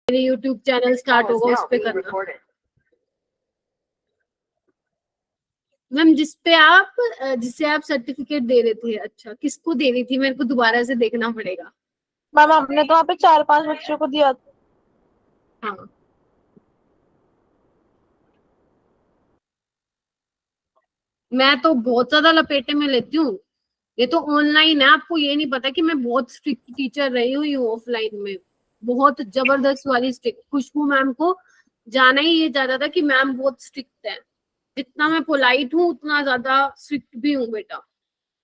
मेरे YouTube channel start होगा उस पे करना। मैम जिससे आप सर्टिफिकेट दे रहे थे, अच्छा किसको दे रही थी, मेरे को दोबारा से देखना पड़ेगा। मैम हमने तो वहाँ पे 4-5 बच्चों को दिया था। हाँ मैं तो बहुत ज्यादा लपेटे में लेती हूँ, ये तो ऑनलाइन है, आपको ये नहीं पता कि मैं बहुत स्ट्रिक्ट टीचर रही हुई हूँ ऑफलाइन में, बहुत जबरदस्त वाली स्ट्रिक्ट। खुशबू मैम को जाना ही ये ज्यादा था कि मैम बहुत स्ट्रिक्ट है, जितना मैं पोलाइट हूँ उतना ज्यादा स्ट्रिक्ट भी हूँ बेटा।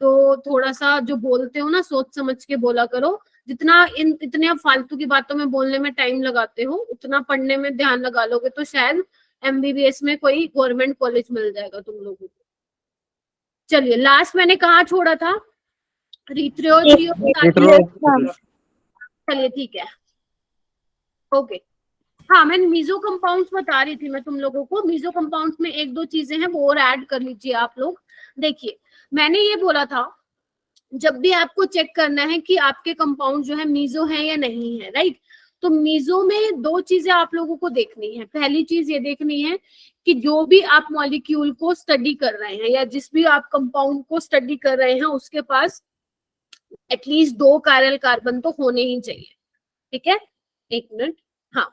तो थोड़ा सा जो बोलते हो ना सोच समझ के बोला करो, जितना इतने आप फालतू की बातों में बोलने में टाइम लगाते हो उतना पढ़ने में ध्यान लगा लोगे तो शायद एमबीबीएस में कोई गवर्नमेंट कॉलेज मिल जाएगा तुम लोगों को। चलिए लास्ट मैंने कहाँ छोड़ा था, रित्रो। चलिए ठीक है, ओके। हाँ मैं मीजो कंपाउंड्स बता रही थी मैं तुम लोगों को, मीजो कंपाउंड्स में एक दो चीजें हैं वो और ऐड कर लीजिए आप लोग। देखिए मैंने ये बोला था जब भी आपको चेक करना है कि आपके कंपाउंड जो है मीजो है या नहीं है, राइट। तो मीजो में दो चीजें आप लोगों को देखनी है। पहली चीज ये देखनी है कि जो भी आप मॉलिक्यूल को स्टडी कर रहे हैं या जिस भी आप कंपाउंड को स्टडी कर रहे हैं उसके पास एटलीस्ट 2 कायरल कार्बन तो होने ही चाहिए, ठीक है। एक मिनट, हाँ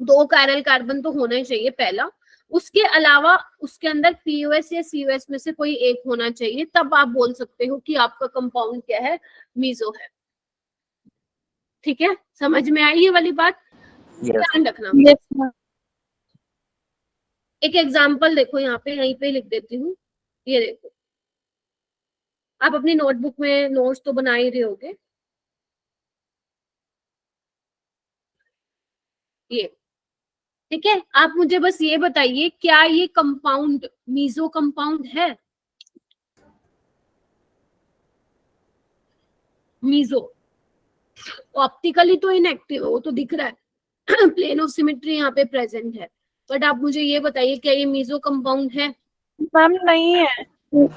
2 कायरल कार्बन तो होना ही चाहिए पहला। उसके अलावा उसके अंदर पीओएस या सीओएस में से कोई एक होना चाहिए, तब आप बोल सकते हो कि आपका कंपाउंड क्या है, मीजो है। ठीक है, समझ में आई ये वाली बात, ध्यान रखना। yes, एक एग्जांपल देखो यहाँ पे, यहीं पे लिख देती हूँ, ये देखो आप अपनी नोटबुक में नोट्स तो बना ही रहे होगे, ये ठीक है। आप मुझे बस ये बताइए क्या ये कंपाउंड मीजो कंपाउंड है, मीजो ऑप्टिकली तो इनएक्टिव है वो तो दिख रहा है प्लेन ऑफ सिमेट्री यहाँ पे प्रेजेंट है, बट आप मुझे ये बताइए क्या ये मीजो कंपाउंड है। मैम नहीं है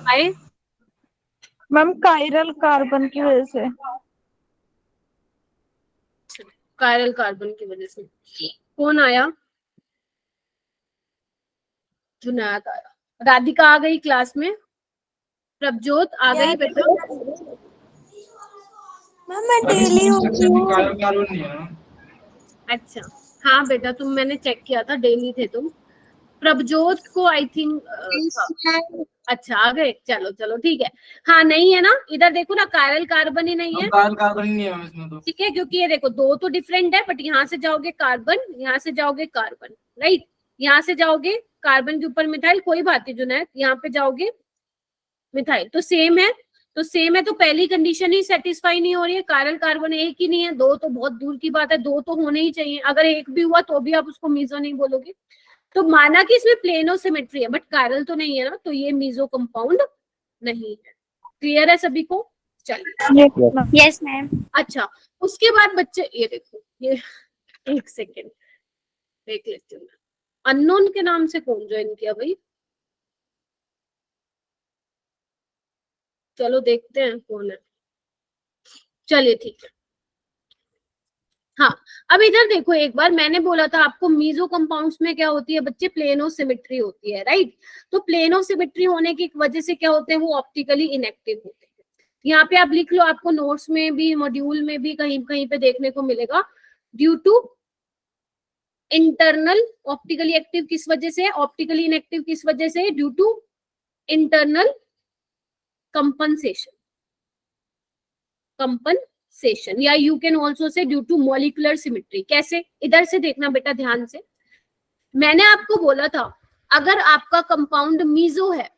आए मैम, कायरल कार्बन की वजह से। कायरल कार्बन की वजह से। कौन आया, जुनायद आया, राधिका आ गई क्लास में, प्रभजोत आ गई बेटा। मैम मैं डेली होती हूँ। अच्छा हाँ बेटा तुम, मैंने चेक किया था डेली थे तुम। प्रभजोत को आई थिंक अच्छा आ गए, चलो चलो ठीक है। हाँ नहीं है ना, इधर देखो ना कायरल कार्बन ही नहीं है, कायरल कार्बन ही नहीं है इसमें तो, ठीक है, क्योंकि ये देखो दो तो डिफरेंट है, बट यहाँ से जाओगे कार्बन, यहाँ से जाओगे कार्बन, राइट। यहाँ से जाओगे कार्बन के ऊपर मिथाइल, कोई बात नहीं जुनैद, यहाँ पे जाओगे मिथाइल, तो सेम है। तो सेम है तो पहली कंडीशन ही सेटिस्फाई नहीं हो रही है, कायरल कार्बन एक ही नहीं है, दो तो बहुत दूर की बात है, दो तो होने ही चाहिए। अगर एक भी हुआ तो भी आप उसको मीजो नहीं बोलोगे। तो माना कि इसमें प्लेनो सिमेट्री है बट कायरल तो नहीं है ना, तो ये मीजो कंपाउंड नहीं है। क्लियर है सभी को, चलिए। Yes ma'am. अच्छा उसके बाद बच्चे ये देखो, ये एक सेकेंड देख लेती हूँ, अननोन के नाम से कौन ज्वाइन किया भाई, चलो देखते हैं कौन है, चलिए ठीक है। हाँ अब इधर देखो एक बार, मैंने बोला था आपको मीजो कंपाउंड्स में क्या होती है बच्चे, प्लेनो सिमेट्री होती है, राइट। तो प्लेनो सिमेट्री होने की वजह से क्या होते हैं, वो ऑप्टिकली इनएक्टिव होते हैं। यहाँ पे आप लिख लो, आपको नोट्स में भी मॉड्यूल में भी कहीं कहीं पे देखने को मिलेगा, due to internal optically active किस वजह से, ऑप्टिकली इनएक्टिव किस वजह से, due to internal compensation, compensation, या you can also say due to molecular symmetry. कैसे, इधर से देखना बेटा ध्यान से, मैंने आपको बोला था अगर आपका कंपाउंड मीजो है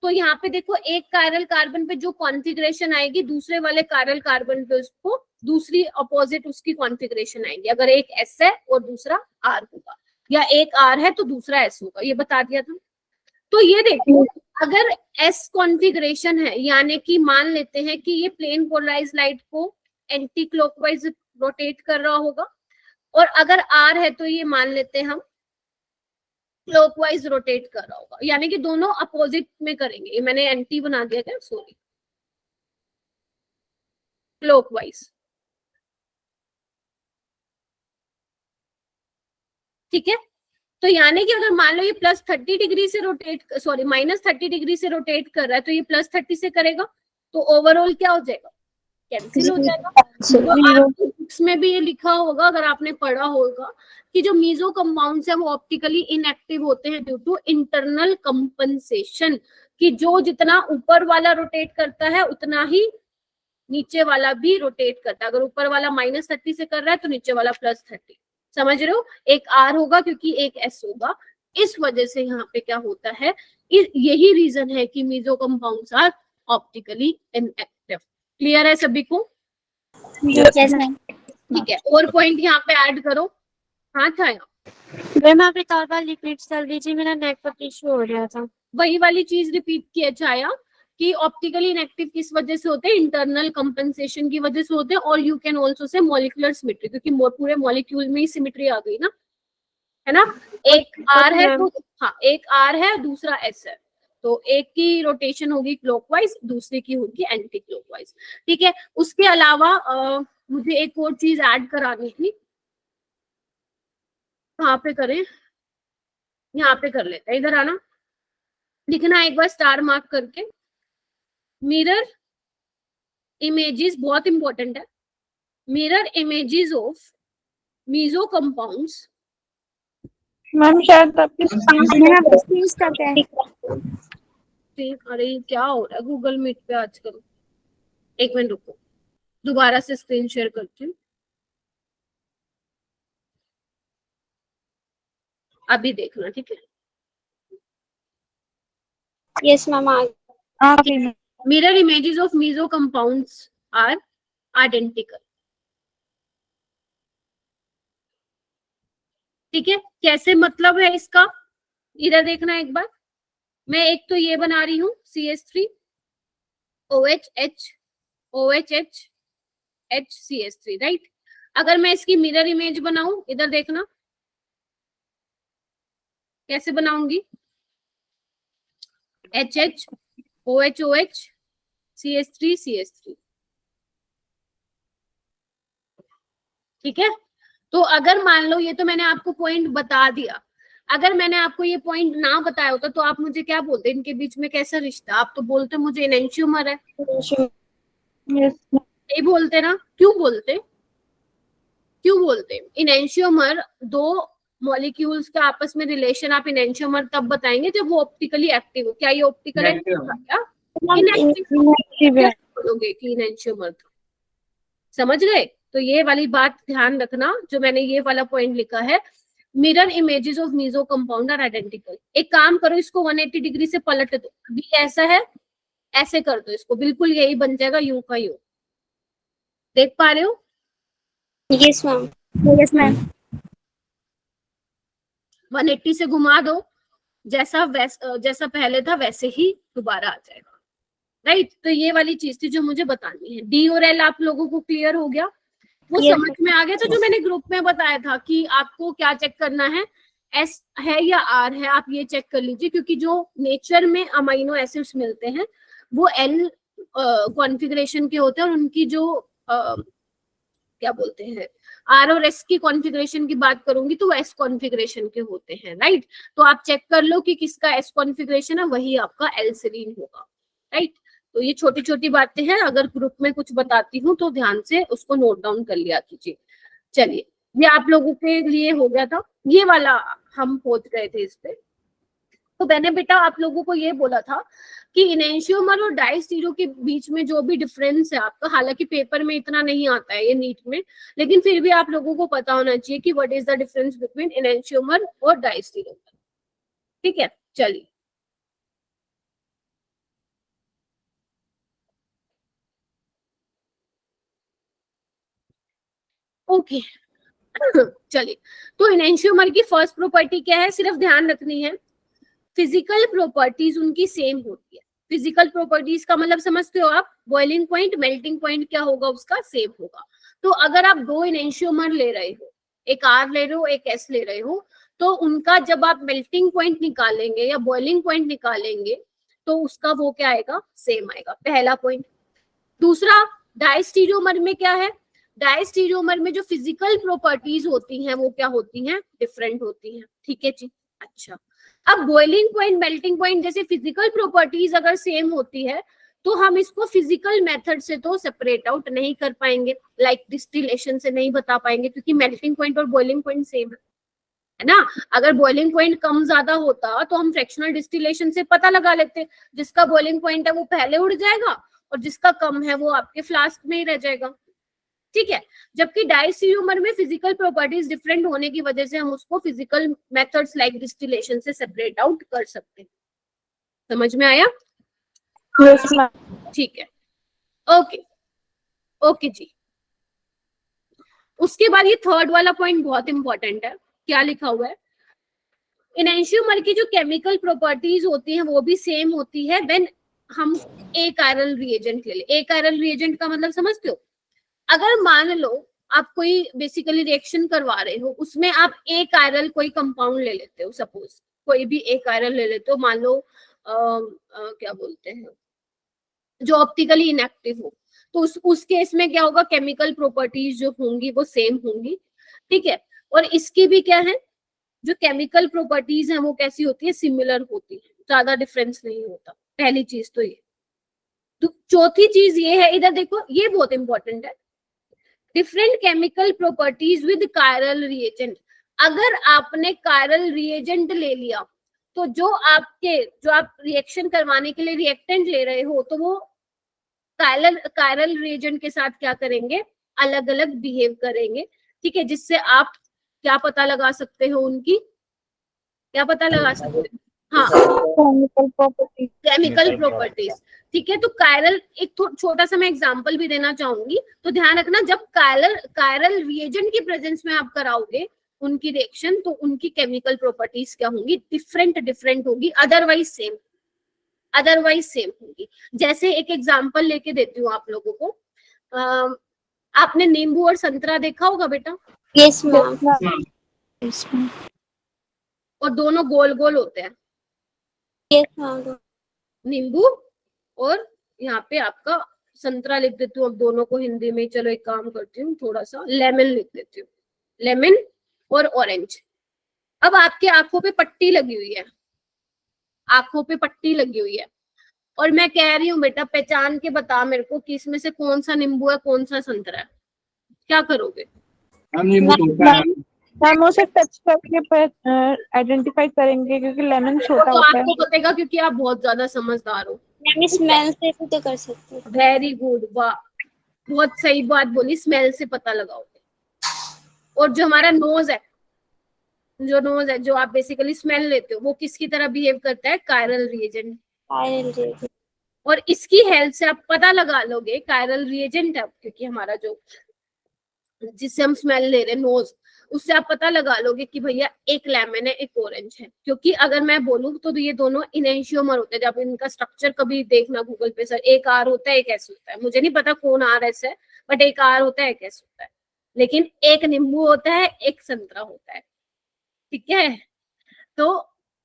तो यहाँ पे देखो एक कायरल कार्बन पे जो कॉन्फ़िगरेशन आएगी दूसरे वाले कायरल कार्बन पे उसको दूसरी अपोजिट उसकी कॉन्फ़िगरेशन आएगी। अगर एक एस है और दूसरा आर होगा, या एक आर है तो दूसरा एस होगा, ये बता दिया था। तो ये देखो अगर एस कॉन्फ़िगरेशन है, यानी कि मान लेते हैं कि ये प्लेन पोलराइज लाइट को एंटी क्लॉकवाइज रोटेट कर रहा होगा, और अगर आर है तो ये मान लेते हैं हम क्लॉकवाइज रोटेट कर रहा होगा, यानी कि दोनों अपोजिट में करेंगे। ये मैंने एंटी बना दिया क्या, सॉरी, क्लॉकवाइज। ठीक है, तो यानी कि अगर मान लो ये +30 डिग्री से रोटेट, सॉरी -30 डिग्री से रोटेट कर रहा है, तो ये +30 से करेगा, तो ओवरऑल क्या हो जाएगा, कैंसिल हो जाएगा। तो आपको बुक्स में भी ये लिखा होगा, अगर आपने पढ़ा होगा, कि जो मीजो कंपाउंड्स है वो ऑप्टिकली इनएक्टिव होते हैं ड्यू टू इंटरनल कंपनसेशन, कि जो जितना ऊपर वाला रोटेट करता है उतना ही नीचे वाला भी रोटेट करता है। अगर ऊपर वाला -30 से कर रहा है तो नीचे वाला +30, समझ रहे हो, एक R होगा क्योंकि एक S होगा, इस वजह से यहाँ पे क्या होता है, यही रीजन है कि meso compounds are optically inactive. Clear है सभी को? Yes ma'am. ठीक है, और पॉइंट यहाँ पे ऐड करो। हाँ छाया, मैम आप एक और बार रिपीट कर दीजिए, मेरा नेटवर्क इशू हो रहा था। वही वाली चीज रिपीट किया छाया, कि ऑप्टिकली इनएक्टिव किस वजह से होते हैं, इंटरनल कंपनसेशन की वजह से होते हैं, और यू कैन ऑल्सो से मॉलिक्यूलर सिमेट्री, क्योंकि पूरे मॉलिक्यूल में ही सिमेट्री आ गई ना, है ना। एक R है तो हाँ, एक R है, दूसरा S है, तो एक की रोटेशन होगी क्लॉकवाइज, दूसरे की होगी एंटी क्लॉकवाइज। ठीक है, उसके अलावा मुझे एक और चीज ऐड करानी थी, कहाँ पे करें, यहाँ पे कर लेते हैं, इधर आना, लिखना एक बार स्टार मार्क करके, मिरर इमेजेस बहुत इंपॉर्टेंट है, mirror images of meso compounds. Ma'am शायद आपकी स्क्रीन अरे ये क्या हो रहा है गूगल मीट पे आजकल, एक मिनट रुको, दोबारा से स्क्रीन शेयर करती हूँ, अभी देखना, ठीक है। Yes ma'am. Mirror images of meso compounds are identical. ठीक है, कैसे मतलब है इसका, इधर देखना एक बार, मैं एक तो ये बना रही हूँ CH3 OH OHH HCH3, right. अगर मैं इसकी मिरर इमेज बनाऊं, इधर देखना कैसे बनाऊंगी, HH OH OH CH3 CH3, ठीक है। तो अगर मान लो, ये तो मैंने आपको पॉइंट बता दिया, अगर मैंने आपको ये पॉइंट ना बताया होता तो आप मुझे क्या बोलते, इनके बीच में कैसा रिश्ता, आप तो बोलते मुझे एनेंशियोमर है, नहीं बोलते ना, क्यों बोलते, क्यों बोलते, इनेंशियोमर दो मॉलिक्यूल्स का आपस में रिलेशन आप इनेंशियोमर तब बताएंगे जब वो ऑप्टिकली एक्टिव हो। क्या ये ऑप्टिकल एक्टिव था क्या, बोलोगे कि इनेंशियोमर था, समझ गए। तो ये वाली बात ध्यान रखना, जो मैंने ये वाला पॉइंट लिखा है, mirror images of meso compound are identical. एक काम करो, इसको 180 डिग्री से पलट दो, अभी ऐसा है, ऐसे कर दो इसको, बिल्कुल यही बन जाएगा, यूं का यूं, देख पा रहे हो? Yes ma'am. Yes ma'am. 180 से घुमा दो, जैसा पहले था वैसे ही दोबारा आ जाएगा, राइट। तो ये वाली चीज थी जो मुझे बतानी है। D और L आप लोगों को क्लियर हो गया, वो समझ में आ गया। तो जो मैंने ग्रुप में बताया था कि आपको क्या चेक करना है, S है या R है, आप ये चेक कर लीजिए, क्योंकि जो नेचर में अमाइनो एसिड्स मिलते हैं वो L कॉन्फ़िगरेशन के होते हैं, और उनकी जो क्या बोलते हैं, R और S की कॉन्फ़िगरेशन की बात करूंगी तो वो S कॉन्फ़िगरेशन के होते हैं, राइट। तो आप चेक कर लो कि किसका S कॉन्फ़िगरेशन है, वही आपका L सेरीन होगा, राइट। तो ये छोटी छोटी बातें हैं, अगर ग्रुप में कुछ बताती हूँ तो ध्यान से उसको नोट डाउन कर लिया कीजिए। चलिए, ये आप लोगों के लिए हो गया था, ये वाला हम पहुंच गए थे इस पे। तो मैंने बेटा आप लोगों को ये बोला था कि इनेंशियोमर और डायस्टीरो के बीच में जो भी डिफरेंस है आपका, हालांकि पेपर में इतना नहीं आता है ये नीट में, लेकिन फिर भी आप लोगों को पता होना चाहिए कि what is the difference between enantiomer और डायस्टीरोमर। ठीक है, चलिए ओके चलिए, तो इनेंशियोमर की फर्स्ट प्रॉपर्टी क्या है, सिर्फ ध्यान रखनी है, फिजिकल प्रॉपर्टीज उनकी सेम होती है। फिजिकल प्रॉपर्टीज का मतलब समझते हो आप, बॉइलिंग पॉइंट, मेल्टिंग पॉइंट क्या होगा उसका, सेम होगा। तो अगर आप दो इनेंशियोमर ले रहे हो, एक R ले रहे हो, एक S ले रहे हो, तो उनका जब आप मेल्टिंग पॉइंट निकालेंगे या बॉइलिंग पॉइंट निकालेंगे तो उसका वो क्या आएगा, सेम आएगा, पहला पॉइंट। दूसरा, डायस्टीरियोमर में क्या है, डायस्टीरियोमर में जो फिजिकल प्रॉपर्टीज होती हैं वो क्या होती हैं, डिफरेंट होती हैं। ठीक है जी। अच्छा, अब बॉइलिंग पॉइंट, मेल्टिंग पॉइंट जैसे फिजिकल प्रॉपर्टीज अगर सेम होती है तो हम इसको फिजिकल मेथड से तो सेपरेट आउट नहीं कर पाएंगे, लाइक डिस्टिलेशन से नहीं बता पाएंगे, क्योंकि मेल्टिंग पॉइंट और बॉइलिंग पॉइंट सेम है ना। अगर बॉइलिंग पॉइंट कम ज्यादा होता तो हम फ्रैक्शनल डिस्टिलेशन से पता लगा लेते, जिसका बॉइलिंग पॉइंट है वो पहले उड़ जाएगा और जिसका कम है वो आपके फ्लास्क में ही रह जाएगा। ठीक है, जबकि डायस्टीरियोमर में फिजिकल प्रॉपर्टीज डिफरेंट होने की वजह से हम उसको फिजिकल मेथड्स लाइक डिस्टिलेशन से सेपरेट आउट कर सकते हैं। समझ में आया? Yes ma'am. ठीक है, ओके ओके जी। उसके बाद ये थर्ड वाला पॉइंट बहुत इंपॉर्टेंट है। क्या लिखा हुआ है? एनेंशियोमर की जो केमिकल प्रॉपर्टीज होती हैं वो भी सेम होती है व्हेन हम एक आयरल रिएजेंट ले ले। एक आयरल रिएजेंट का मतलब समझते हो? अगर मान लो आप कोई बेसिकली रिएक्शन करवा रहे हो, उसमें आप एक आयरल कोई कंपाउंड ले लेते हो, सपोज कोई भी एक आयरल ले लेते हो, मान लो क्या बोलते हैं, जो ऑप्टिकली इनएक्टिव हो, तो उस केस में क्या होगा, केमिकल प्रॉपर्टीज जो होंगी वो सेम होंगी। ठीक है, और इसकी भी क्या है, जो केमिकल प्रॉपर्टीज है वो कैसी होती है, सिमिलर होती है, ज्यादा डिफरेंस नहीं होता। पहली चीज तो ये। तो चौथी चीज ये है, इधर देखो, ये बहुत इंपॉर्टेंट है, different chemical properties with chiral reagent. अगर आपने कायरल रिएजेंट ले लिया तो जो आप रिएक्शन करवाने के लिए रिएक्टेंट ले रहे हो, तो वो कायरल रिएजेंट के साथ क्या करेंगे, अलग अलग बिहेव करेंगे। ठीक है, जिससे आप क्या पता लगा सकते हो, उनकी क्या पता लगा सकते हो, हाँ, केमिकल प्रॉपर्टी। Chemical properties. ठीक है, तो कायरल, एक छोटा सा मैं एग्जांपल भी देना चाहूंगी, तो ध्यान रखना, जब कायरल रिएजेंट की प्रेजेंस में आप कराओगे उनकी रिएक्शन, तो उनकी केमिकल प्रॉपर्टीज क्या होंगी, डिफरेंट होगी, अदरवाइज सेम होगी। जैसे एक एग्जांपल लेके देती हूँ आप लोगों को। आपने नींबू और संतरा देखा होगा बेटा, यस मैम। और दोनों गोल गोल होते हैं, यस मैम। नींबू और यहाँ पे आपका संतरा लिख देती हूँ। अब दोनों को हिंदी में, चलो एक काम करती हूँ, थोड़ा सा लेमन लिख देती हूँ, लेमन और ऑरेंज। अब आपके आंखों पे पट्टी लगी हुई है, आंखों पे पट्टी लगी हुई है, और मैं कह रही हूँ बेटा पहचान के बता मेरे को कि इसमें से कौन सा नींबू है, कौन सा संतरा है, क्या करोगे? मैम उसे टच करके आइडेंटिफाई करेंगे, क्योंकि लेमन छोटा तो होता है। आपको पतेगा, क्योंकि आप बहुत ज्यादा समझदार हो। मैम स्मेल से भी तो कर सकते हैं। वेरी गुड, वाह, बहुत सही बात बोली, स्मेल से पता लगाओगे। और जो हमारा नोज है, जो आप बेसिकली स्मेल लेते हो, वो किसकी तरह बिहेव करता है, कायरल रिएजेंट। और इसकी हेल्प से आप पता लगा लोगे, कायरल रिएजेंट है, क्योंकि हमारा जो जिससे हम स्मेल ले रहे हैं, नोज, उससे आप पता लगा लोगे कि भैया एक लेमन है, एक ऑरेंज है। क्योंकि अगर मैं बोलूँ तो ये दोनों इनेंशियोमर होते हैं। जब इनका स्ट्रक्चर कभी देखना गूगल पे सर, एक आर होता है, एक एस होता है, मुझे नहीं पता कौन आर एस है, बट एक आर होता है, एक एस होता है, लेकिन एक नींबू होता है, एक संतरा होता है। ठीक है, तो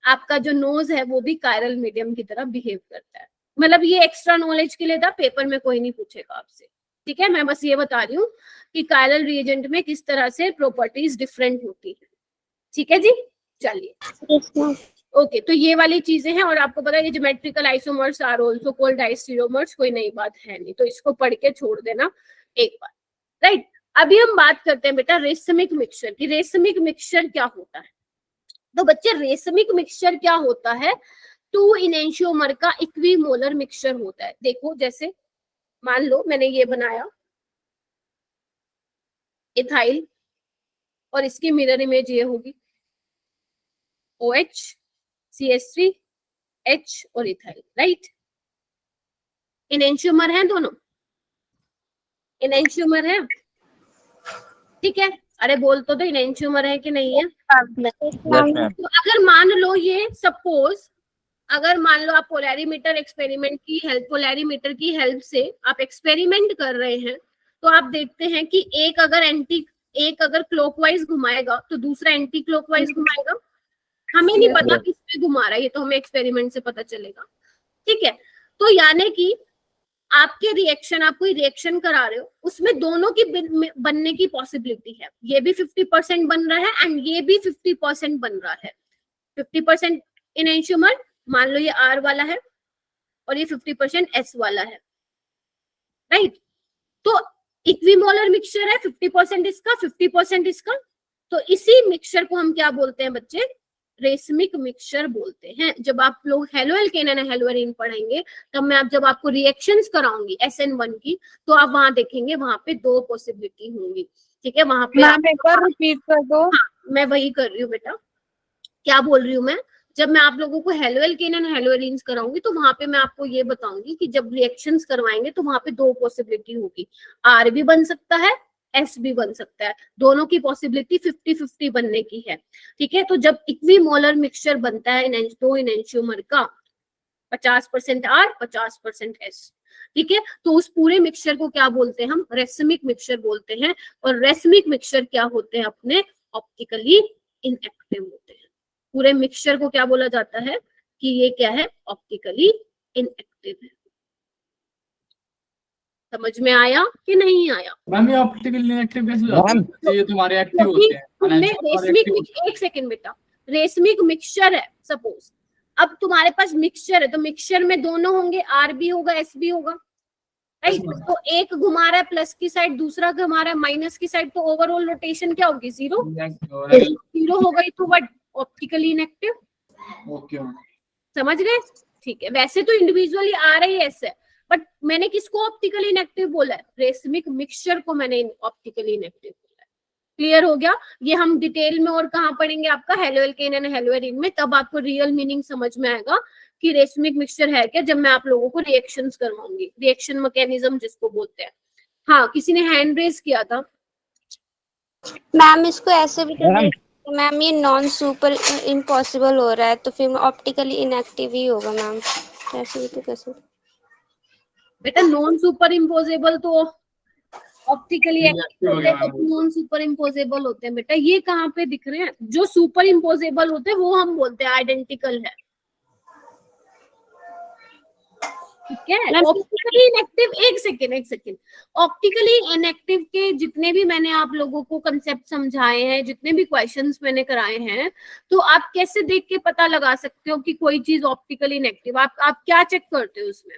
आपका जो नोज है वो भी कायरल मीडियम की तरह बिहेव करता है। मतलब ये एक्स्ट्रा नॉलेज के लिए था, पेपर में कोई नहीं पूछेगा आपसे। ठीक है, मैं बस ये बता रही हूँ कि कायरल रिएजेंट में किस तरह से प्रॉपर्टीज डिफरेंट होती है। ठीक है जी, चलिए ओके, तो ये वाली चीजें हैं। और आपको पता है ये geometrical isomers are also called diastereomers, कोई नई बात है नहीं, तो इसको पढ़ के छोड़ देना एक बार, राइट। अभी हम बात करते हैं बेटा रेसमिक मिक्सचर की। रेसमिक मिक्सचर क्या होता है? तो बच्चे रेसमिक मिक्सचर क्या होता है, टू इनेंशियोमर का इक्विमोलर मिक्सचर होता है। देखो, जैसे मान लो मैंने ये बनाया इथाइल, और इसकी मिरर इमेज ये होगी OH, CH3, H और इथाइल, राइट। इनेंशियोमर है दोनों, इनेंशियोमर है, ठीक है। अरे बोल तो इनेंशियोमर है कि नहीं है? तो अगर मान लो ये सपोज, अगर मान लो आप पोलैरीमीटर की हेल्प से आप एक्सपेरिमेंट कर रहे हैं, तो आप देखते हैं कि एक अगर क्लॉकवाइज घुमाएगा तो दूसरा एंटी क्लॉकवाइज घुमाएगा। हमें नहीं पता किस पे घुमा रहा है, ये तो हमें एक्सपेरिमेंट से पता चलेगा। ठीक है, तो यानी कि आपके रिएक्शन, आप कोई रिएक्शन करा रहे हो, उसमें दोनों की बनने की पॉसिबिलिटी है। ये भी 50% बन रहा है एंड ये भी 50% बन रहा है। 50% इनएंशियोमर, मान लो ये R वाला है और ये 50% S वाला है, राइट। तो इक्विमोलर मिक्सचर है, 50% इसका 50% इसका, तो इसी मिक्सचर को हम क्या बोलते हैं बच्चे, रेसमिक मिक्सचर बोलते हैं। जब आप लोग हेलोएल्केन एंड हेलोएरीन पढ़ेंगे तब मैं जब आपको रिएक्शंस कराऊंगी SN1 की, तो आप वहां देखेंगे वहां पे 2 पॉसिबिलिटी होंगी, ठीक है। वहां पे मैम एक बार रिपीट कर दो। हाँ, मैं वही कर रही हूँ बेटा, क्या बोल रही हूँ मैं, जब मैं आप लोगों को हेलोएल्केन एंड हेलोएरीन्स कराऊंगी तो वहां पे मैं आपको ये बताऊंगी कि जब रिएक्शंस करवाएंगे तो वहां पे 2 पॉसिबिलिटी होगी, R भी बन सकता है, S भी बन सकता है, दोनों की पॉसिबिलिटी 50-50 बनने की है, ठीक है। तो जब इक्विमोलर मिक्सचर बनता है दो इनएंशियोमर का, 50% R 50% S, ठीक है, तो उस पूरे मिक्सचर को क्या बोलते हैं हम, रेसमिक मिक्सचर बोलते हैं। और रेसमिक मिक्सचर क्या होते हैं अपने, ऑप्टिकली इनएक्टिव होते हैं। पूरे मिक्सचर को क्या बोला जाता है कि ये क्या है, ऑप्टिकली इनएक्टिव है। समझ में आया कि नहीं आया? मैम ये ऑप्टिकल इनएक्टिव कैसे हो जाते हैं? ये तुम्हारे एक्टिव होते हैं, एक सेकंड बेटा, रेसमिक मिक्सचर है सपोज, अब तुम्हारे पास मिक्सचर है तो मिक्सचर में दोनों होंगे, R भी होगा S भी होगा, राइट। तो एक घुमा रहा है प्लस की साइड, दूसरा घुमा रहा है माइनस की साइड, तो ओवरऑल रोटेशन क्या होगी, 0 हो गई, तो व्हाट, ऑप्टिकली इनएक्टिव। ओके, समझ गए, ठीक है। वैसे तो इंडिविजुअली R है S है, बट मैंने किसको ऑप्टिकली इनएक्टिव बोला है, रेसमिक मिक्सचर को मैंने ऑप्टिकली इनएक्टिव बोला है। क्लियर हो गया? ये हम डिटेल में और कहाँ पढ़ेंगे, आपका हेलोएल्केन एंड हेलोएरीन में, तब आपको रियल मीनिंग समझ में आएगा कि रेसमिक मिक्सचर है क्या, जब मैं आप लोगों को रिएक्शंस करवाऊंगी, रिएक्शन मैकेनिज्म जिसको बोलते हैं। हाँ, किसी ने हैंड रेज किया था। मैम इसको ऐसे भी तो मैम ये नॉन सुपर इम्पॉसिबल हो रहा है, तो फिर ऑप्टिकली इनएक्टिव ही होगा मैम, ऐसे भी तो कैसे। बेटा नॉन सुपर इम्पोजेबल तो ऑप्टिकली एक्टिव होते हैं, तो नॉन सुपर इम्पोजेबल होते हैं बेटा। ये कहाँ पे दिख रहे हैं, जो सुपर इम्पोजेबल होते हैं वो हम बोलते हैं आइडेंटिकल है, ठीक है। ऑप्टिकली इनएक्टिव, एक सेकेंड, ऑप्टिकली इनएक्टिव के जितने भी मैंने आप लोगों को कंसेप्ट समझाए हैं, जितने भी क्वेश्चंस मैंने कराए हैं, तो आप कैसे देख के पता लगा सकते हो कि कोई चीज ऑप्टिकली इनएक्टिव, आप क्या चेक करते हो उसमें,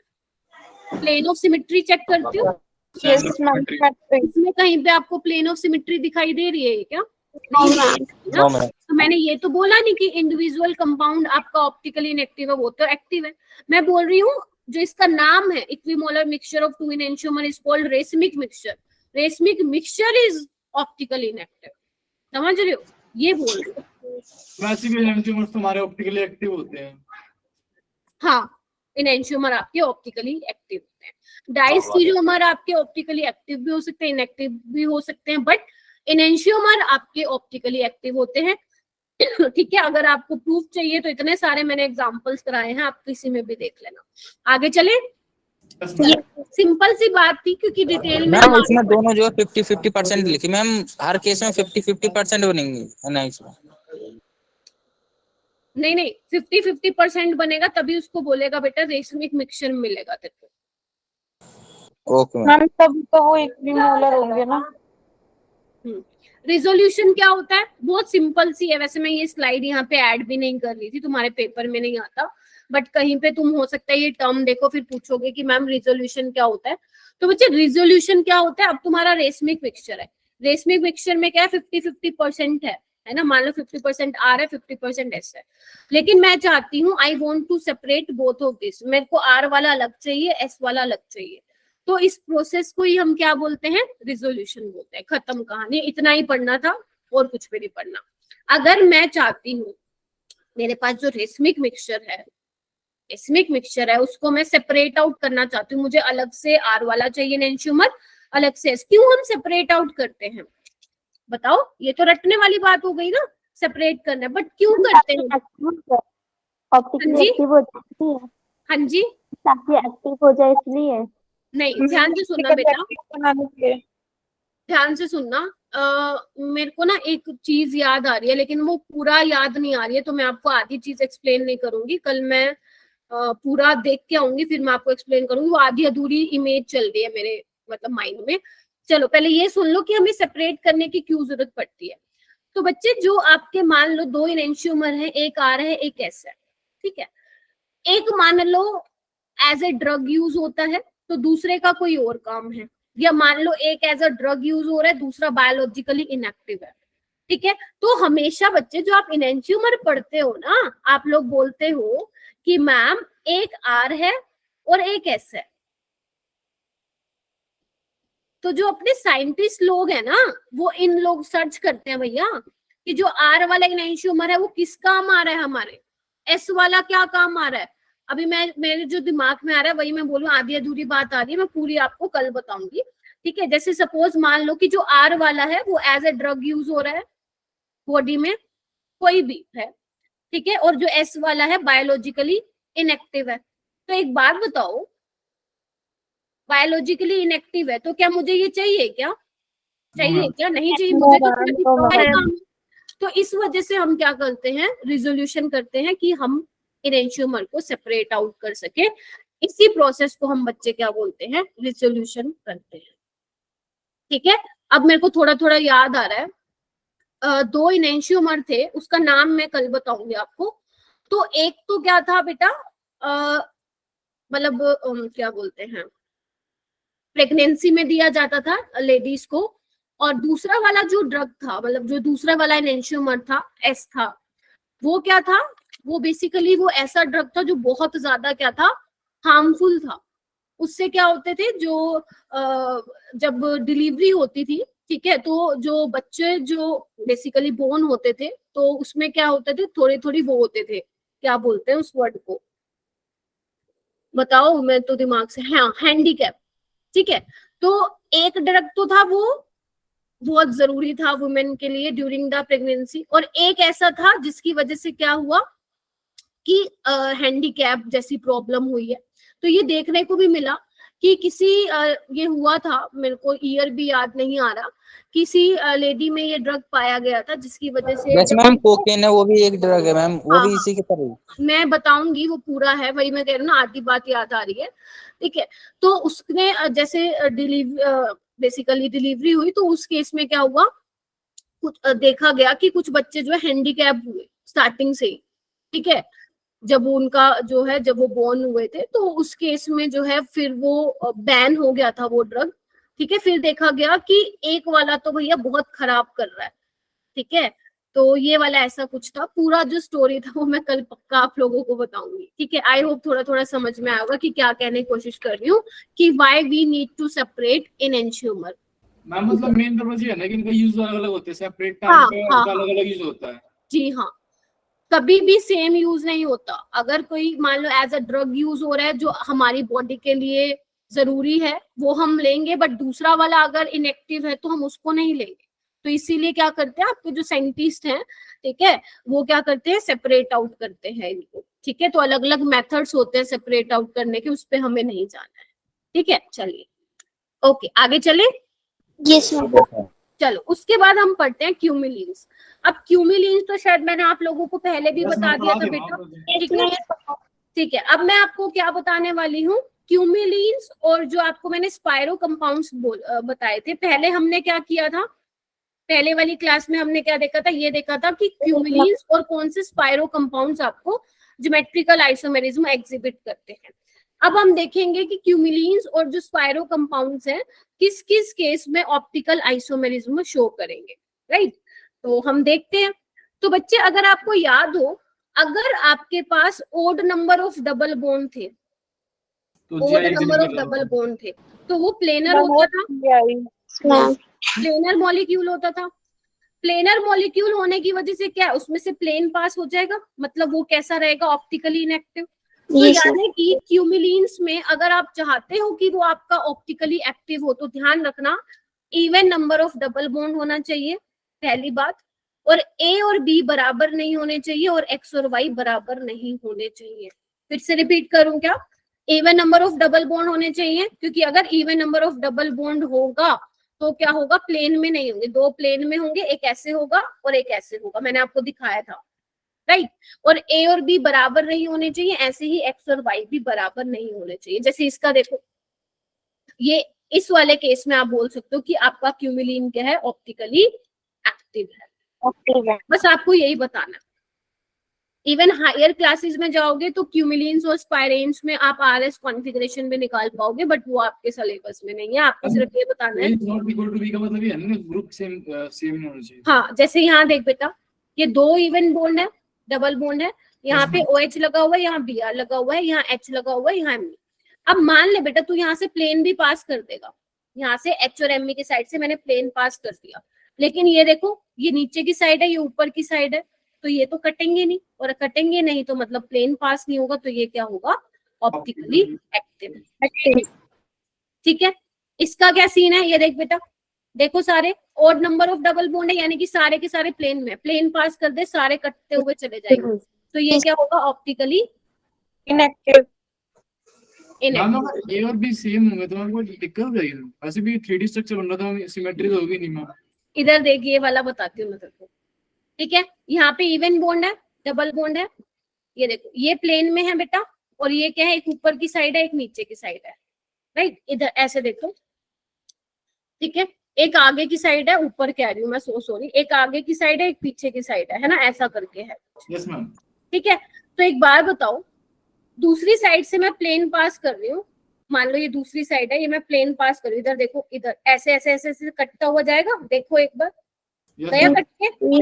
प्लेन ऑफ सिमेट्री चेक करते हो? इसमें कहीं पे आपको प्लेन ऑफ सिमेट्री दिखाई दे रही है क्या? तो मैंने ये तो बोला नहीं कि इंडिविजुअल कंपाउंड आपका ऑप्टिकली इनएक्टिव है, वो तो एक्टिव है। मैं बोल रही हूँ जो इसका नाम है equimolar mixture of 2 enantiomer is called racemic mixture. Racemic mixture is optically inactive, समझ रहे हो? ये बोल रही हूँ। वैसे भी इनएंशियोमर तुम्हारे ऑप्टिकली एक्टिव होते हैं। हाँ, इनएंशियोमर आपके ऑप्टिकली एक्टिव होते हैं। डाइस्टीरियोमर आपके ऑप्टिकली एक्टिव भी हो सकते हैं, इनएक्टिव भी हो सकते हैं, बट इनएंशियोमर आपके ऑप्टिकली एक्टिव होते हैं, ठीक है। अगर आपको प्रूफ चाहिए तो इतने सारे मैंने एग्जांपल्स कराए हैं, आप किसी में भी देख लेना। आगे चले, ये सिंपल सी बात थी क्योंकि डिटेल में मैम इसमें दोनों जो 50-50% लिखी मैम, हर केस में 50-50% बनेंगे ना इसमें? नहीं 50-50% बनेगा तभी उसको बोलेगा बेटा रेसमिक मिक्सचर मिलेगा तेरे को। ओके मैम तब तो वो इक्विमोलर होंगे ना। रिजोल्यूशन क्या होता है, बहुत सिंपल सी है। वैसे मैं ये स्लाइड यहाँ पे ऐड भी नहीं कर रही थी, तुम्हारे पेपर में नहीं आता, बट कहीं पे तुम हो सकता है ये टर्म देखो फिर पूछोगे कि मैम रिजोल्यूशन क्या होता है। तो बच्चे रिजोल्यूशन क्या होता है, अब तुम्हारा रेसमिक मिक्सचर है, रेसमिक मिक्सचर में क्या है 50-50% है ना, मान लो 50% R है 50% S है, लेकिन मैं चाहती हूँ I want to separate both of this, मेरे को R वाला अलग चाहिए, S वाला अलग चाहिए, तो इस प्रोसेस को ही हम क्या बोलते हैं, रिजोल्यूशन बोलते हैं। खत्म कहानी, इतना ही पढ़ना था और कुछ भी नहीं पढ़ना। अगर मैं चाहती हूँ मेरे पास जो रेसमिक मिक्सचर है उसको मैं सेपरेट आउट करना चाहती हूँ, मुझे अलग से R वाला चाहिए एनेंशियोमर, अलग से S, क्यों हम सेपरेट आउट करते हैं बताओ? ये तो रटने वाली बात हो गई ना, सेपरेट करना, बट क्यों करते हैं? ऑप्टिकली एक्टिव हो जाती है। हाँ जी, ताकि एक्टिव हो जाए इसलिए। नहीं ध्यान से सुनना बेटा, ध्यान से सुनना। मेरे को ना एक चीज याद आ रही है लेकिन वो पूरा याद नहीं आ रही है, तो मैं आपको आधी चीज एक्सप्लेन नहीं करूंगी। कल मैं पूरा देख के आऊंगी, फिर मैं आपको एक्सप्लेन करूंगी। वो आधी अधूरी इमेज चल रही है मेरे मतलब माइंड में। चलो पहले ये सुन लो कि हमें सेपरेट करने की क्यों जरूरत पड़ती है। तो बच्चे जो आपके मान लो 2 इनएंशियोमर है, एक आर है एक एस है, ठीक है। एक मान लो एज ए ड्रग यूज होता है तो दूसरे का कोई और काम है, या मान लो एक एज अ ड्रग यूज हो रहा है, दूसरा बायोलॉजिकली इनएक्टिव है, ठीक है। तो हमेशा बच्चे जो आप इनएंशियोमर पढ़ते हो ना, आप लोग बोलते हो कि मैम एक आर है और एक एस है। तो जो अपने साइंटिस्ट लोग हैं ना, वो इन लोग सर्च करते हैं भैया कि जो आर वाला इनएंशियोमर है वो किस काम आ रहा है, हमारे एस वाला क्या काम आ रहा है। अभी मेरे जो दिमाग में आ रहा है वही मैं बोलूं, आधी अधूरी बात आ रही है, मैं पूरी आपको कल बताऊंगी, ठीक है। जैसे सपोज मान लो कि जो आर वाला है वो एज ए ड्रग यूज हो रहा है बॉडी में, कोई भी है, ठीक है, और जो एस वाला है बायोलॉजिकली इनएक्टिव है। तो एक बात बताओ, बायोलॉजिकली इनएक्टिव है तो क्या मुझे ये चाहिए क्या? चाहिए क्या? नहीं चाहिए मुझे, तो सिर्फ इसका ही काम है। तो इस वजह से हम क्या करते हैं, रिजोल्यूशन करते हैं कि हम इनएंशियोमर को सेपरेट आउट कर सके। इसी प्रोसेस को हम बच्चे क्या बोलते हैं, रिजोल्यूशन करते हैं, ठीक है। अब मेरे को थोड़ा थोड़ा याद आ रहा है, 2 इनएंशियोमर थे, उसका नाम मैं कल बताऊंगी आपको। तो एक तो क्या था बेटा, मतलब क्या बोलते हैं, प्रेगनेंसी में दिया जाता था लेडीज को, और दूसरा वाला जो ड्रग था, मतलब जो दूसरा वाला इनएंशियोमर था एस था, वो क्या था, वो बेसिकली वो ऐसा ड्रग था जो बहुत ज्यादा क्या था, हार्मफुल था। उससे क्या होते थे, जो जब डिलीवरी होती थी, ठीक है, तो जो बच्चे जो बेसिकली बोर्न होते थे तो उसमें क्या होते थे, थोड़ी थोड़ी वो होते थे, क्या बोलते हैं उस वर्ड को, बताओ, मैं तो दिमाग से, हाँ, हैंडीकैप, ठीक है। तो एक ड्रग तो था वो बहुत जरूरी था वुमेन के लिए ड्यूरिंग द प्रेगनेंसी, और एक ऐसा था जिसकी वजह से क्या हुआ कि हैंडीकैप जैसी प्रॉब्लम हुई है। तो ये देखने को भी मिला कि किसी ये हुआ था, मेरे को ईयर भी याद नहीं आ रहा, किसी लेडी में ये ड्रग पाया गया था जिसकी वजह से, वैसे मैम कोकेन है वो भी एक ड्रग है मैम, वो भी इसी की तरह। मैं बताऊंगी, वो पूरा है, वही मैं कह रही हूँ ना, आधी बात याद आ रही है, ठीक है। तो उसने जैसे बेसिकली डिलीवरी हुई, तो उस केस में क्या हुआ, कुछ देखा गया कि कुछ बच्चे जो है हैंडीकैप हुए स्टार्टिंग से ही, ठीक है, जब उनका जो है, जब वो बॉर्न हुए थे, तो उस केस में जो है फिर वो बैन हो गया था वो ड्रग, ठीक है। फिर देखा गया कि एक वाला तो भैया बहुत खराब कर रहा है, ठीक है। तो ये वाला ऐसा कुछ था, पूरा जो स्टोरी था वो मैं कल पक्का आप लोगों को बताऊंगी, ठीक है। आई होप थोड़ा थोड़ा समझ में आएगा कि क्या कहने की कोशिश कर रही हूँ, कि why we need to separate enantiomer. Ma'am मतलब मेन पर्पस ये है ना कि इनका यूज अलग अलग होते हैं, सेपरेट टाइम हाँ, पे हाँ, अलग अलग यूज होता है। जी हाँ, कभी भी सेम यूज नहीं होता। अगर कोई मान लो एज अ ड्रग यूज हो रहा है जो हमारी बॉडी के लिए जरूरी है, वो हम लेंगे, बट दूसरा वाला अगर इनएक्टिव है तो हम उसको नहीं लेंगे। तो इसीलिए क्या करते हैं आपके जो साइंटिस्ट हैं, ठीक है, वो क्या करते हैं, सेपरेट आउट करते हैं इनको, ठीक है। तो अलग अलग मेथड्स होते हैं सेपरेट आउट करने के, उस पर हमें नहीं जाना है, ठीक है। चलिए ओके, आगे चले। Yes ma'am. चलो उसके बाद हम पढ़ते हैं क्यूमिलीन्स। अब क्यूमिलीन्स तो शायद मैंने आप लोगों को पहले भी बता दिया था बेटा, ठीक है, ठीक है। अब मैं आपको क्या बताने वाली हूँ, क्यूमिलीन्स, और जो आपको मैंने स्पाइरो कंपाउंड्स बताए थे। पहले हमने क्या किया था, पहले वाली क्लास में हमने क्या देखा था, ये देखा था कि क्यूमिलीन्स और कौन से स्पाइरो कंपाउंड्स आपको ज्योमेट्रिकल आइसोमेरिज्म एग्जिबिट करते हैं। अब हम देखेंगे कि क्यूमिलीन्स और जो स्पाइरो कंपाउंड्स हैं किस किस केस में ऑप्टिकल आइसोमेरिज्म शो करेंगे, राइट। तो हम देखते हैं। तो बच्चे अगर आपको याद हो, अगर आपके पास odd number of double bond थे, odd number of double bond थे, तो वो प्लेनर होता था, प्लेनर मॉलिक्यूल होता था। प्लेनर मॉलिक्यूल होने की वजह से क्या, उसमें से प्लेन पास हो जाएगा, मतलब वो कैसा रहेगा, ऑप्टिकली इनएक्टिव। तो यानी कि क्यूमिलीन्स में अगर आप चाहते हो कि वो आपका ऑप्टिकली एक्टिव हो, तो ध्यान रखना even number of double bond होना चाहिए, पहली बात, और ए और बी बराबर नहीं होने चाहिए, और एक्स और वाई बराबर नहीं होने चाहिए। फिर से रिपीट करूं क्या, even number of double bond होने चाहिए, क्योंकि अगर even number of double bond होगा तो क्या होगा, प्लेन में नहीं होंगे, 2 प्लेन में होंगे, एक ऐसे होगा और एक ऐसे होगा, मैंने आपको दिखाया था, राइट। और ए और बी बराबर नहीं होने चाहिए, ऐसे ही एक्स और वाई भी बराबर नहीं होने चाहिए। जैसे इसका देखो, ये इस वाले केस में आप बोल सकते हो कि आपका क्यूमिलीन क्या है, ऑप्टिकली एक्टिव है। एक्टिव है। बस आपको यही बताना। इवन हायर क्लासेस में जाओगे तो क्यूमिलीन्स और स्पाइरेन्स में आप आरएस कॉन्फ़िगरेशन भी निकाल पाओगे, बट वो आपके सिलेबस में नहीं है। आपको सिर्फ ये बताना है। A is not equal to B का मतलब ये है ना, ग्रुप सेम सेम होना चाहिए। हाँ, जैसे यहाँ देख बेटा, ये दो इवन बॉन्ड है, डबल बॉन्ड है, यहाँ पे OH लगा हुआ है, यहाँ Br लगा हुआ है, यहाँ H लगा हुआ है, यहाँ Me। अब मान ले बेटा तू यहाँ से प्लेन भी पास कर देगा, यहाँ से H और Me की साइड से मैंने प्लेन पास कर दिया, लेकिन ये देखो ये नीचे की साइड है, ये ऊपर की साइड है, तो ये तो कटेंगे नहीं, और कटेंगे नहीं तो मतलब प्लेन पास नहीं होगा, तो ये क्या होगा, ऑप्टिकली एक्टिव। ठीक है, इसका क्या सीन है, ये देख बेटा, देखो सारे odd number of double bond है, यानी कि सारे के सारे प्लेन में, प्लेन पास कर दे सारे कटते हुए चले जाएंगे, तो ये क्या होगा, ऑप्टिकली इनएक्टिव। मैम ए और बी सेम होंगे तो आपको दिक्कत हो जाएगी। वैसे भी 3D स्ट्रक्चर बन रहा था, सिमेट्री तो होगी नहीं मैम। इधर देखिए वाला बताती हूँ मैं तेरे को। ठीक है, यहाँ पे इवन बॉन्ड है, डबल बॉन्ड है, ये देखो ये प्लेन में है बेटा, और ये क्या है, एक ऊपर की साइड है, एक नीचे की साइड है, राइट। इधर ऐसे देखो, ठीक है, एक आगे की साइड है, ऊपर कह रही हूँ मैं, सॉरी, एक आगे की साइड है, एक पीछे की साइड है ना, ऐसा करके है। Yes ma'am. ठीक है, तो एक बार बताओ, दूसरी साइड से मैं प्लेन पास कर रही हूँ, मान लो ये दूसरी साइड है, ये मैं प्लेन पास कर रही हूँ, इधर देखो, इधर ऐसे ऐसे ऐसे ऐसे कटता हुआ जाएगा, देखो एक बार गया कट के।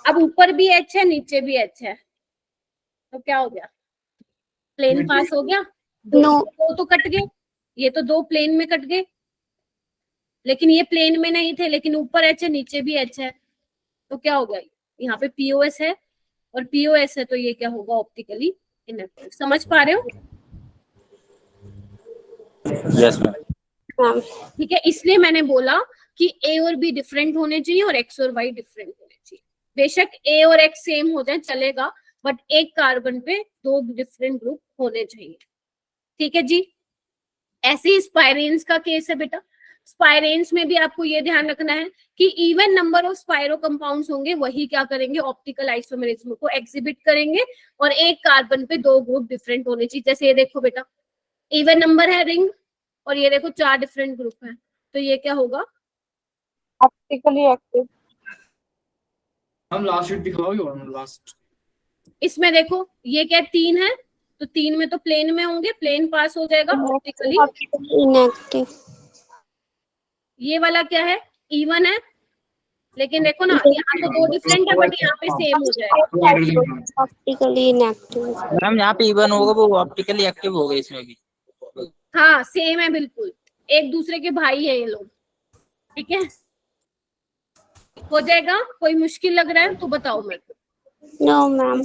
अब ऊपर भी एच है, नीचे भी एच है, तो क्या हो गया, प्लेन पास हो गया। दो तो कट गए, ये तो दो प्लेन में कट गए, लेकिन ये प्लेन में नहीं थे, लेकिन ऊपर एच है, नीचे भी एच है, तो क्या हो गया, यहाँ पे पीओएस है और पीओएस है, तो ये क्या होगा, ऑप्टिकली इनएक्टिव। समझ पा रहे हो? Yes ma'am. ठीक है, इसलिए मैंने बोला कि ए और बी डिफरेंट होने चाहिए और एक्स और वाई डिफरेंट होने चाहिए। बेशक ए और एक्स सेम हो जाए चलेगा, बट एक कार्बन पे दो डिफरेंट ग्रुप होने चाहिए। ठीक है जी, ऐसे ही स्पाइरेन्स का केस है बेटा। स्पाइरेन्स में भी आपको ये ध्यान रखना है कि even number of spiro compounds होंगे, वही क्या करेंगे, ऑप्टिकल आइसोमेरिज्म को एग्जिबिट करेंगे, और एक कार्बन पे दो ग्रुप डिफरेंट होने चाहिए। जैसे ये देखो बेटा, इवन नंबर है रिंग, और ये देखो चार डिफरेंट ग्रुप है, तो ये क्या होगा, ऑप्टिकली एक्टिव। हम लास्ट शीट दिखाओगे और लास्ट इसमें देखो ये क्या, तीन है, तो तीन में तो प्लेन में होंगे, प्लेन पास हो जाएगा, ऑप्टिकली इनएक्टिव। ये वाला क्या है, इवन है, लेकिन देखो ना यहाँ तो दो डिफरेंट है, बट यहाँ पे सेम हो जाएगा, ऑप्टिकली इनएक्टिव। मैम यहाँ पे इवन होगा, वो ऑप्टिकली एक्टिव हो गए इसमें भी। हाँ सेम है बिल्कुल, एक दूसरे के भाई है ये लोग। ठीक है, हो जाएगा। कोई मुश्किल लग रहा है तो बताओ मेरे को। No ma'am.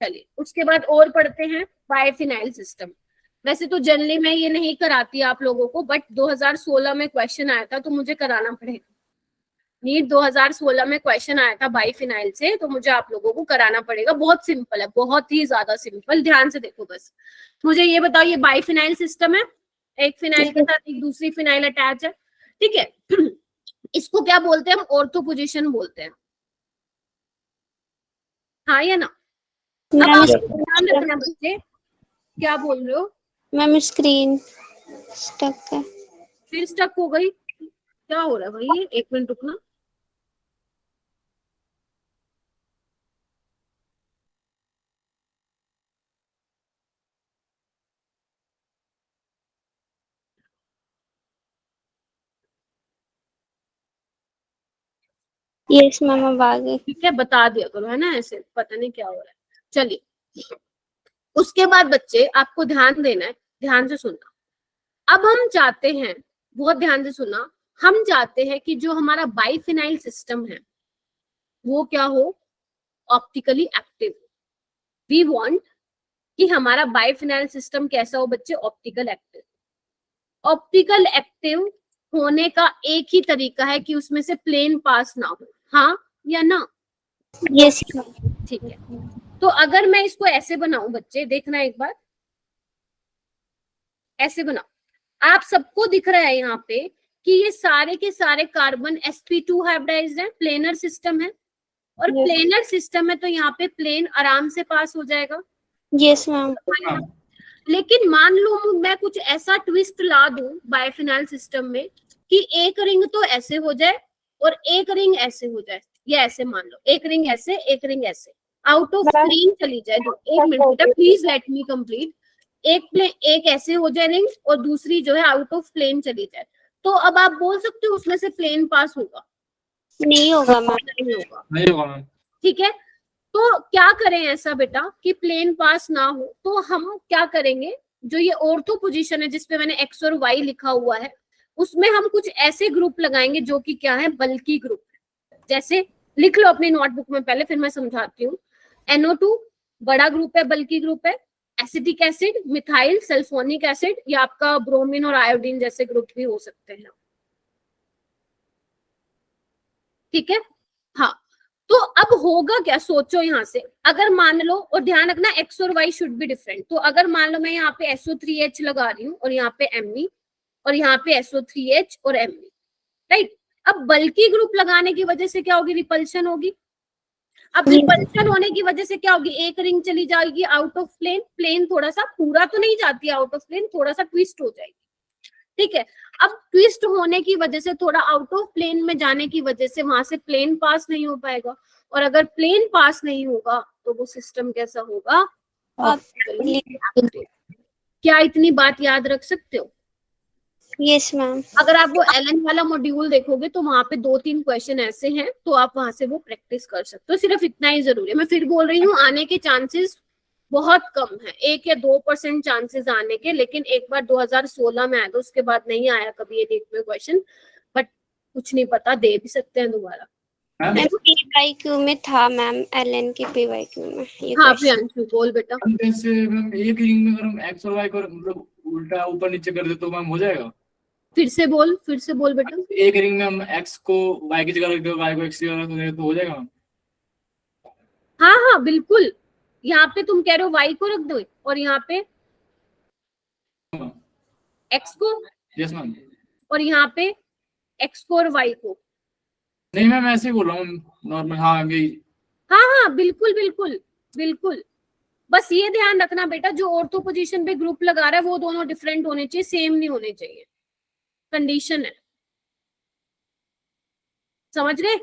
चलिए उसके बाद और पढ़ते हैं बायफिनाइल सिस्टम। वैसे तो जनरली मैं ये नहीं कराती आप लोगों को, बट 2016 में क्वेश्चन आया था तो मुझे कराना पड़ेगा। नीट 2016 में क्वेश्चन आया था बाइफिनाइल से, तो मुझे आप लोगों को कराना पड़ेगा। बहुत सिंपल है, बहुत ही ज्यादा सिंपल, ध्यान से देखो बस। मुझे ये बताओ, ये बाइफिनाइल सिस्टम है, एक फिनाइल के साथ एक दूसरी फिनाइल अटैच है, ठीक है। इसको क्या बोलते हैं हम, ऑर्थो पोजीशन बोलते हैं, हाँ या ना। अब आप ध्यान रखना बच्चे, क्या बोल रहे हो, मैम स्क्रीन स्टक है। फिर स्टक हो गई, क्या हो रहा है भाई, एक मिनट रुकना। यस मैम अब आ गई। ठीक है, बता दिया करो, है ना, ऐसे पता नहीं क्या हो रहा है। चलिए उसके बाद बच्चे आपको ध्यान देना है, ध्यान से सुनना। अब हम चाहते हैं, बहुत ध्यान से सुनना, हम चाहते हैं कि जो हमारा बाइफिनाइल सिस्टम है वो क्या हो, ऑप्टिकली एक्टिव। वी वांट कि हमारा बाइफिनाइल सिस्टम कैसा हो बच्चे, ऑप्टिकल एक्टिव। ऑप्टिकल एक्टिव होने का एक ही तरीका है कि उसमें से प्लेन पास ना हो, हाँ या ना। यस। ठीक है, तो अगर मैं इसको ऐसे बनाऊं बच्चे, देखना एक बार, ऐसे बनाओ। आप सबको दिख रहा है यहाँ पे कि ये सारे के सारे कार्बन sp2 हाइब्रिडाइज्ड है, प्लेनर सिस्टम है, और Yes. प्लेनर सिस्टम है तो यहाँ पे प्लेन आराम से पास हो जाएगा। Yes ma'am. हाँ। लेकिन मान लो मैं कुछ ऐसा ट्विस्ट ला दूं बाइफिनाइल सिस्टम में कि एक रिंग तो ऐसे हो जाए और एक रिंग ऐसे हो जाए, या ऐसे मान लो एक रिंग ऐसे एक रिंग ऐसे, आउट ऑफ मैम, प्लेन चली जाए। एक मिनट बेटा प्लीज लेट मी कंप्लीट। एक ऐसे हो जाए रिंग और दूसरी जो है आउट ऑफ प्लेन चली जाए, तो अब आप बोल सकते हो उसमें से प्लेन पास होगा? नहीं होगा मैम। नहीं होगा। नहीं होगा मैम। ठीक है, तो क्या करें ऐसा बेटा कि प्लेन पास ना हो, तो हम क्या करेंगे, जो ये ऑर्थो पोजीशन है जिसपे मैंने एक्स और वाई लिखा हुआ है, उसमें हम कुछ ऐसे ग्रुप लगाएंगे जो कि क्या है, बल्कि ग्रुप। जैसे लिख लो अपनी नोटबुक में पहले, फिर मैं समझाती हूँ। NO2 बड़ा ग्रुप है, बल्कि ग्रुप है। Acetic acid, methyl, sulphonic acid, या आपका ब्रोमीन और आयोडीन जैसे ग्रुप भी हो सकते हैं। ठीक है, हाँ। तो अब होगा क्या, सोचो यहाँ से, अगर मान लो, और ध्यान रखना एक्स और वाई शुड बी डिफरेंट, तो अगर मान लो मैं यहाँ पे SO3H लगा रही हूँ और यहाँ पे Me और यहाँ पे SO3H और Me, राइट। अब बल्कि ग्रुप लगाने की वजह से क्या होगी, रिपल्शन होगी। अब रिपल्शन होने की वजह से क्या होगी, एक रिंग चली जाएगी आउट ऑफ प्लेन, प्लेन थोड़ा सा, पूरा तो नहीं जाती आउट ऑफ प्लेन, थोड़ा सा ट्विस्ट हो जाएगी। ठीक है, अब ट्विस्ट होने की वजह से, थोड़ा आउट ऑफ प्लेन में जाने की वजह से वहां से प्लेन पास नहीं हो पाएगा, और अगर प्लेन पास नहीं होगा तो वो सिस्टम कैसा होगा, ऑप्टिकली एक्टिव। क्या इतनी बात याद रख सकते हो? Yes ma'am. अगर आप वो एलन वाला मॉड्यूल देखोगे तो वहां पे 2-3 क्वेश्चन ऐसे हैं, तो आप वहां से वो प्रैक्टिस कर सकते हो। सिर्फ इतना ही जरूरी है। मैं फिर बोल रही हूँ, आने के चांसेस बहुत कम है, 1 या 2% चांसेस आने के, लेकिन एक बार 2016 में आया था, उसके बाद नहीं आया कभी ये नीट में क्वेश्चन, बट कुछ नहीं पता, दे भी सकते हैं दोबारा। मैम PYQ में था मैम, LN के PYQ में ये हाँ question। प्रियांशु बोल बेटा। जैसे मैम एक रिंग में अगर हम एक्स और वाई को मतलब उल्टा ऊपर नीचे कर दे तो मैम हो जाएगा? फिर से बोल बेटा। एक रिंग में हम एक्स को वाई की जगह रख दे, वाई को एक्स की जगह रख दे तो हो जाएगा मैम? हाँ हाँ बिल्कुल, यहाँ पे तुम कह रहे हो वाई को रख दो और यहाँ पे एक्स को, यस मैम। और यहाँ पे एक्स को और वाई को। नहीं मैम ऐसे ही बोल रहा हूँ नॉर्मल। हाँ यही। हाँ हाँ बिल्कुल बिल्कुल बिल्कुल, बस ये ध्यान रखना बेटा, जो ऑर्थो पोजीशन पे ग्रुप लगा रहा है वो दोनों डिफरेंट होने चाहिए, सेम नहीं होने चाहिए, कंडीशन है। समझ गए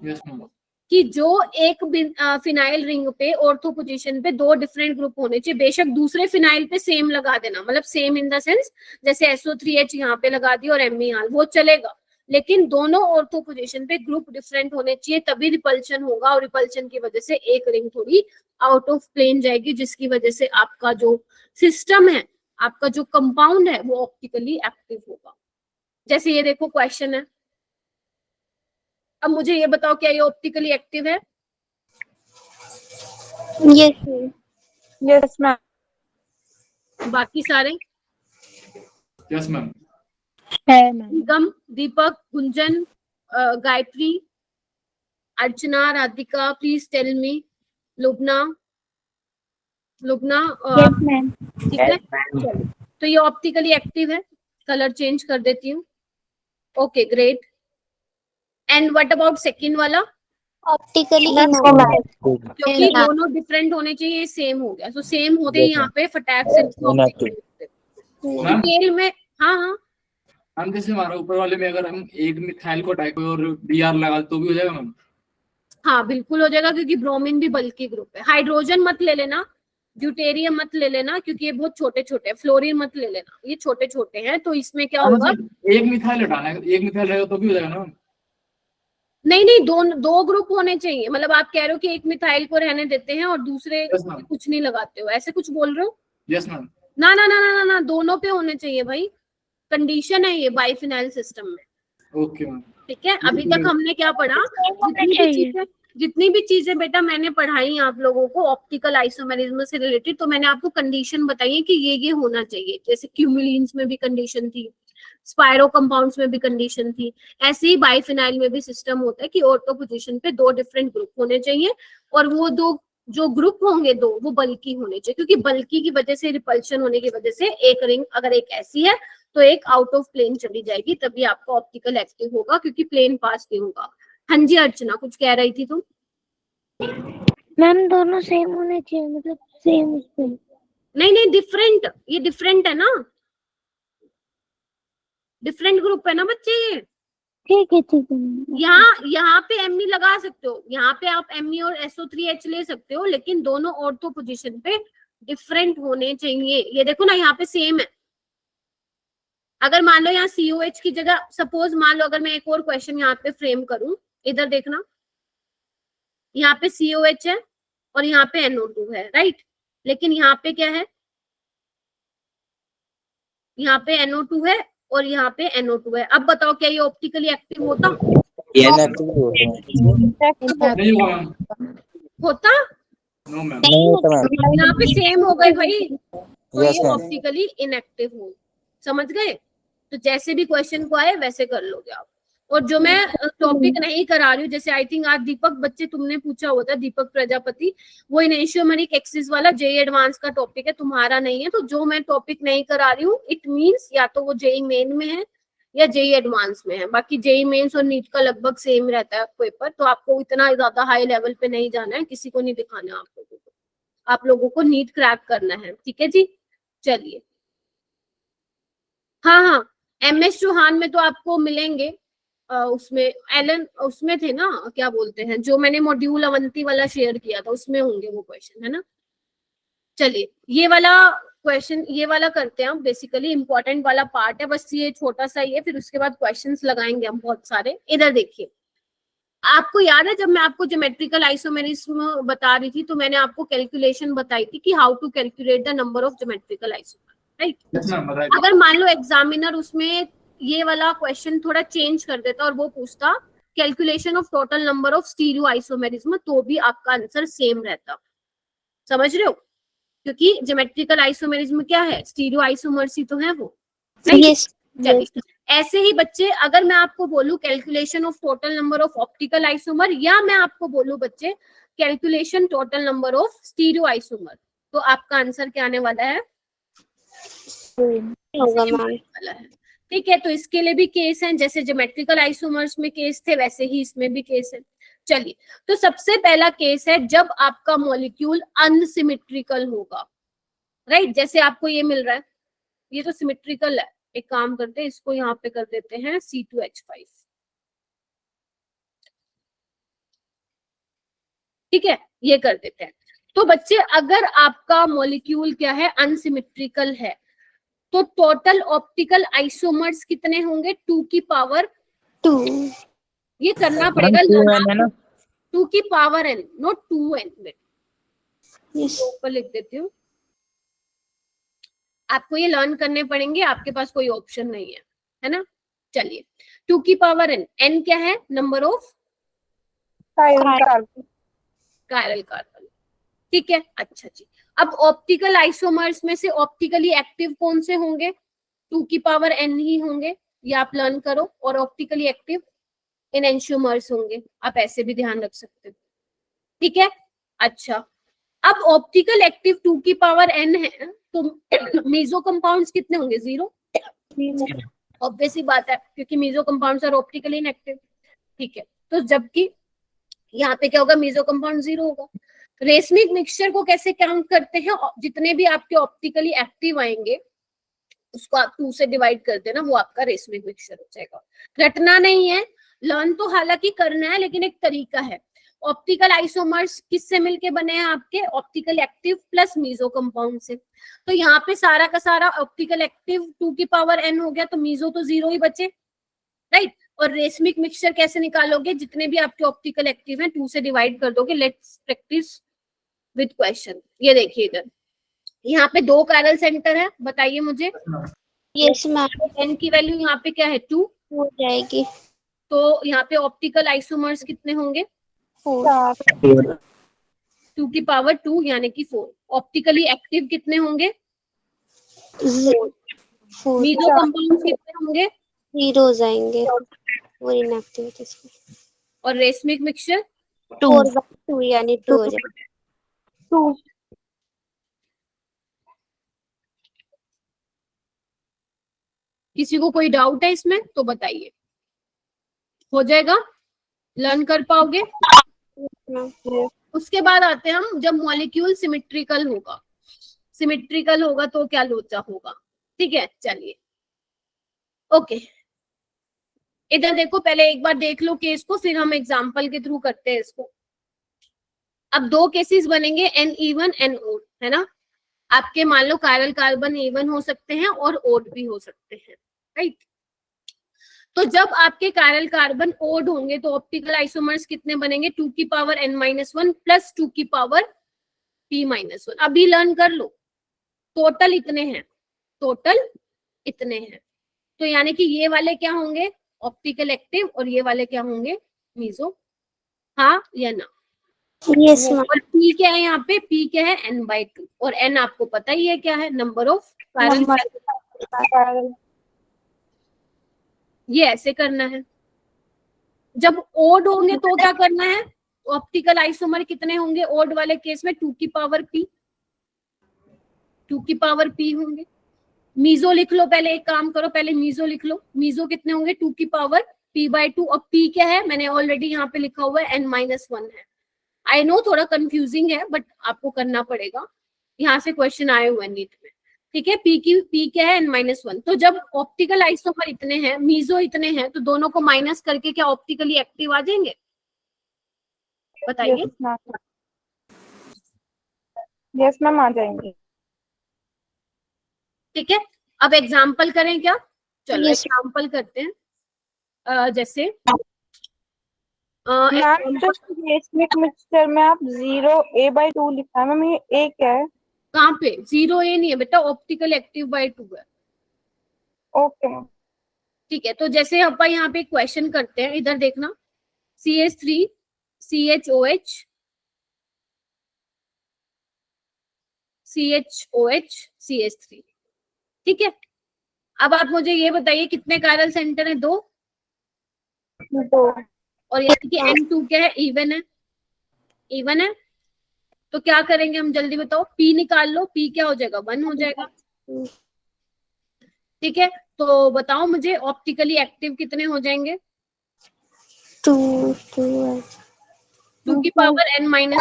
यस मैम। कि जो एक फिनाइल रिंग पे ऑर्थो पोजीशन पे 2 डिफरेंट ग्रुप होने चाहिए। बेशक दूसरे फिनाइल पे सेम लगा देना, मतलब सेम इन द सेंस जैसे SO3H यहाँ पे लगा दिया और Me यहाँ, वो चलेगा, लेकिन दोनों ऑर्थो पोजीशन पे ग्रुप डिफरेंट होने चाहिए, तभी रिपल्शन होगा, और रिपल्शन की वजह से एक रिंग थोड़ी आउट ऑफ प्लेन जाएगी, जिसकी वजह से आपका जो सिस्टम है, आपका जो कंपाउंड है, वो ऑप्टिकली एक्टिव होगा। जैसे ये देखो क्वेश्चन है, अब मुझे ये बताओ क्या ये ऑप्टिकली एक्टिव है? Yes ma'am. Yes ma'am. बाकी सारे? Yes ma'am. है ma'am. Nigam, Deepak, Gunjan, Gayatri, Archana, Radhika, please tell me, Lubna, yes ma'am. ठीक है, चलो, तो ये ऑप्टिकली एक्टिव है। कलर चेंज कर देती हूँ। Okay great. And what about second वाला? ऑप्टिकली क्योंकि दोनों डिफरेंट होने चाहिए, सेम हो गया, तो सेम होते ही यहाँ पे फटाक से मैम डिटेल में। हाँ हाँ हम जैसे हमारा ऊपर वाले में अगर हम एक मिथाइल को टाइप और BR लगा तो भी हो जाएगा मैम? हाँ बिल्कुल हो जाएगा, क्योंकि ब्रोमीन भी बल्कि ग्रुप है। हाइड्रोजन मत ले लेना, ड्यूटेरियम मत ले लेना, क्योंकि ये बहुत छोटे छोटे हैं। फ्लोरीन मत ले लेना, ये छोटे छोटे हैं, तो इसमें क्या होगा, एक मिथाइल हटाना है, एक मिथाइल रहेगा तो भी हो जाएगा ना? नहीं नहीं, दो ग्रुप होने चाहिए। मतलब आप कह रहे हो कि एक मिथाइल को रहने देते हैं और दूसरे Yes, ma'am. कुछ नहीं लगाते हो, ऐसे कुछ बोल रहे हो? Yes ma'am. ना ना ना ना ना ना, दोनों पे होने चाहिए भाई, कंडीशन है ये बाइफिनाइल सिस्टम में। Okay ma'am. ठीक है, अभी तक हमने क्या पढ़ा, जितनी भी चीजें बेटा मैंने पढ़ाई आप लोगों को ऑप्टिकल आइसोमेरिज्म से रिलेटेड, तो मैंने आपको कंडीशन बताई है कि ये होना चाहिए। जैसे क्यूमुलिन्स में भी कंडीशन थी, स्पायरो कंपाउंड्स में भी कंडीशन थी, ऐसे ही बाइफिनाइल में भी सिस्टम होता है कि ऑर्थो पोजीशन पे 2 डिफरेंट ग्रुप होने चाहिए, और वो 2 जो ग्रुप होंगे 2 वो बल्कि होने चाहिए, क्योंकि बल्कि की वजह से, रिपल्शन होने की वजह से एक रिंग अगर एक ऐसी है तो एक आउट ऑफ प्लेन चली जाएगी, तभी आपका ऑप्टिकल एक्टिव होगा, क्योंकि प्लेन पास नहीं होगा। हाँ जी अर्चना, कुछ कह रही थी तुम? मैम दोनों सेम होने चाहिए, मतलब सेम सेम। नहीं नहीं, डिफरेंट, ये डिफरेंट है ना, डिफरेंट ग्रुप है ना बच्चे ये। ठीक है मैम। यहाँ पे एमई लगा सकते हो, यहाँ पे आप एमई और SO3H ले सकते हो, लेकिन दोनों ऑर्थो पोजीशन पे डिफरेंट होने चाहिए। ये देखो ना, यहाँ पे सेम है। अगर मान लो यहाँ COH की जगह, सपोज मान लो अगर मैं एक और क्वेश्चन यहाँ पे फ्रेम करूं, इधर देखना, यहाँ पे COH है और यहाँ पे NO2 है, राइट, लेकिन यहाँ पे क्या है, यहाँ पे NO2 है और यहाँ पे NO2 है। अब बताओ क्या ये ऑप्टिकली एक्टिव होता? इनएक्टिव होता है। नहीं हुआ मैम, होता? No ma'am. नहीं होता मैम। यहाँ पे सेम हो गए भाई, तो यस ये मैम। ऑप्टिकली इनएक्टिव हो। समझ गए? तो जैसे भी क्वेश्चन को आए वैसे कर लोगे आप। और जो मैं टॉपिक नहीं करा रही हूँ, जैसे आई थिंक आज दीपक बच्चे तुमने पूछा होता, दीपक प्रजापति, वो इनेशियोमेरिक एक्सिस वाला जेई एडवांस का टॉपिक है, तुम्हारा नहीं है। तो जो मैं टॉपिक नहीं करा रही हूँ, इट मींस या तो वो जेई मेन में है या जेई एडवांस में है। बाकी जेई मेंस और नीट का लगभग सेम रहता है पेपर, तो आपको इतना ज्यादा हाई लेवल पे नहीं जाना है, किसी को नहीं दिखाना है आप लोगों को नीट क्रैक करना है। ठीक है जी, चलिए। हाँ हाँ, MS चौहान में तो आपको मिलेंगे, उसमें एलन उसमें थे ना, क्या बोलते हैं, जो मैंने मॉड्यूल अवंती वाला शेयर किया था उसमें होंगे वो क्वेश्चन, है ना। चलिए, ये वाला क्वेश्चन, ये वाला करते हैं हम। बेसिकली इंपॉर्टेंट वाला पार्ट है, बस ये छोटा सा ही है, फिर उसके बाद क्वेश्चंस लगाएंगे हम बहुत सारे। इधर देखिए, आपको याद है जब मैं आपको ज्योमेट्रिकल आइसोमेरिज्म बता रही थी, तो मैंने आपको कैलकुलेशन बताई थी कि how to calculate the number of geometrical isomer, right. Yes ma'am, बताइए। अगर मान लो एग्जामिनर उसमें ये वाला क्वेश्चन थोड़ा चेंज कर देता और वो पूछता calculation of total number of stereo isomerism, तो भी आपका आंसर सेम रहता। समझ रहे हो? क्योंकि ज्योमेट्रिकल आइसोमेरिज्म क्या है, स्टीरियो आइसोमर्स ही तो है वो, नहीं? यस चलिए, ऐसे ही बच्चे, अगर मैं आपको बोलूं calculation of total number of optical isomer, या मैं आपको बोलूं बच्चे calculation total number of stereo isomer, तो आपका आंसर क्या आने वाला है? होगा मैम। वाला है। ठीक है, तो इसके लिए भी केस हैं, जैसे ज्योमेट्रिकल आइसोमर्स में केस थे वैसे ही इसमें भी केस है। चलिए, तो सबसे पहला केस है जब आपका मॉलिक्यूल अनसिमेट्रिकल होगा, राइट। जैसे आपको ये मिल रहा है, ये तो सिमेट्रिकल है। एक काम करते हैं, इसको यहाँ पे कर देते हैं C2H5, ठीक है, ये कर देते हैं। तो बच्चे, अगर आपका मॉलिक्यूल क्या है, अनसिमेट्रिकल है, तो टोटल ऑप्टिकल आइसोमर्स कितने होंगे? 2 की पावर 2। ये करना पड़ेगा, 2n है ना। 2 की power n, not 2n। Yes ऊपर लिख देती हूँ, आपको ये लर्न करने पड़ेंगे, आपके पास कोई ऑप्शन नहीं है ना। चलिए, 2 की पावर n, n क्या है? नंबर ऑफ कायरल कार्बन, ठीक है। अच्छा जी, अब ऑप्टिकल आइसोमर्स में से ऑप्टिकली एक्टिव कौन से होंगे? 2 की पावर n ही होंगे, ये आप लर्न करो। और ऑप्टिकली एक्टिव एनेंशियोमर्स होंगे, आप ऐसे भी ध्यान रख सकते हो, ठीक है। अच्छा, अब ऑप्टिकल एक्टिव 2 की पावर n है, तो मीजो कंपाउंड्स कितने होंगे? 0। ऑब्वियसली बात है, क्योंकि meso compounds are optically inactive, ठीक है। तो जबकि यहाँ पे क्या होगा? मीजो कंपाउंड 0 होगा। रेसमिक मिक्सचर को कैसे काउंट करते हैं? जितने भी आपके ऑप्टिकली एक्टिव आएंगे उसको आप 2 से डिवाइड कर देना, वो आपका रेसमिक मिक्सचर हो जाएगा। रटना नहीं है, लर्न तो हालांकि करना है, लेकिन एक तरीका है। ऑप्टिकल आइसोमर्स किससे मिलके बने हैं आपके? Optical active plus meso compound से। तो यहाँ पे सारा का सारा ऑप्टिकल एक्टिव 2 की पावर n हो गया, तो मीजो तो 0 ही बचे, राइट। और रेसमिक मिक्सचर कैसे निकालोगे? जितने भी आपके ऑप्टिकल एक्टिव हैं 2 से डिवाइड कर दोगे। Let's practice with question. ये देखिए, इधर यहाँ पे 2 कायरल सेंटर है, बताइए मुझे। यस मैम, n की वैल्यू यहाँ पे क्या है? 2 हो जाएगी। तो यहाँ पे ऑप्टिकल आइसोमर्स कितने होंगे? 4। 2 की पावर 2 यानी कि 4। ऑप्टिकली एक्टिव कितने होंगे? 4 मीजो कंपाउंड्स कितने होंगे? 0 हो जाएंगे, वो इनएक्टिविटीज और रेसमिक मिक्सचर 4/2 यानी 2 हो जाएगा। 2 किसी को कोई डाउट है इसमें तो बताइए, हो जाएगा? लर्न कर पाओगे? उसके बाद आते हैं हम, जब मॉलिक्यूल सिमेट्रिकल होगा, सिमेट्रिकल होगा तो क्या लोचा होगा। ठीक है, चलिए ओके। इधर देखो, पहले एक बार देख लो केस को, फिर हम एग्जांपल के थ्रू करते हैं इसको। अब दो केसेस बनेंगे, एन इवन एन ओड, है ना। आपके मान लो कायरल कार्बन इवन हो सकते हैं और ओड भी हो सकते हैं, राइट। तो जब आपके कायरल कार्बन ओड होंगे तो ऑप्टिकल आइसोमर्स कितने बनेंगे, 2 की पावर n-1 प्लस 2 की पावर p-1। अभी लर्न कर लो, टोटल इतने हैं, टोटल इतने हैं। तो यानी कि ये वाले क्या होंगे, ऑप्टिकल एक्टिव, और ये वाले क्या होंगे, मीजो। हाँ या ना। Yes ma'am. और p क्या है यहाँ पे, p क्या है n/2, और n आपको पता ही है क्या है, नंबर ऑफ कायरल। ये ऐसे करना है। जब ओड होंगे तो क्या करना है, ऑप्टिकल आइसोमर कितने होंगे ओड वाले केस में, 2 की पावर p, 2 की पावर p होंगे। मीजो लिख लो, पहले एक काम करो, पहले मीजो लिख लो। मीजो कितने होंगे, 2 की पावर p/2, और p क्या है, मैंने ऑलरेडी यहाँ पे लिखा हुआ है n-1 है। आई नो थोड़ा कंफ्यूजिंग है, बट आपको करना पड़ेगा, यहाँ से क्वेश्चन आए हुए हैं नीट में। ठीक है, p क्या है n-1। तो जब ऑप्टिकल आइसोमर इतने हैं, मीजो इतने हैं, तो दोनों को माइनस करके क्या ऑप्टिकली एक्टिव आ जाएंगे, बताइए। यस मैम, आ जाएंगे। ठीक है, अब एग्जाम्पल करें क्या, चलो Yes. एग्जाम्पल करते हैं। जैसे मैम जस्ट बेसिक मिक्सचर में आप 0a/2 लिखा है मैम, ये a क्या है? कहाँ पे, 0a नहीं है बेटा, ऑप्टिकल एक्टिव बाय 2 है। Okay ma'am. ठीक है, तो जैसे अपन यहाँ पे क्वेश्चन करते हैं, इधर देखना, CH3 CHOH CHOH CH3। ठीक है, अब आप मुझे ये बताइए कितने कायरल सेंटर है, 2, और यानी कि N2 क्या है, इवन है, इवन है। तो क्या करेंगे हम, जल्दी बताओ, P निकाल लो, P क्या हो जाएगा, 1 हो जाएगा। ठीक है, तो बताओ मुझे ऑप्टिकली एक्टिव कितने हो जाएंगे, 2 की पावर n-1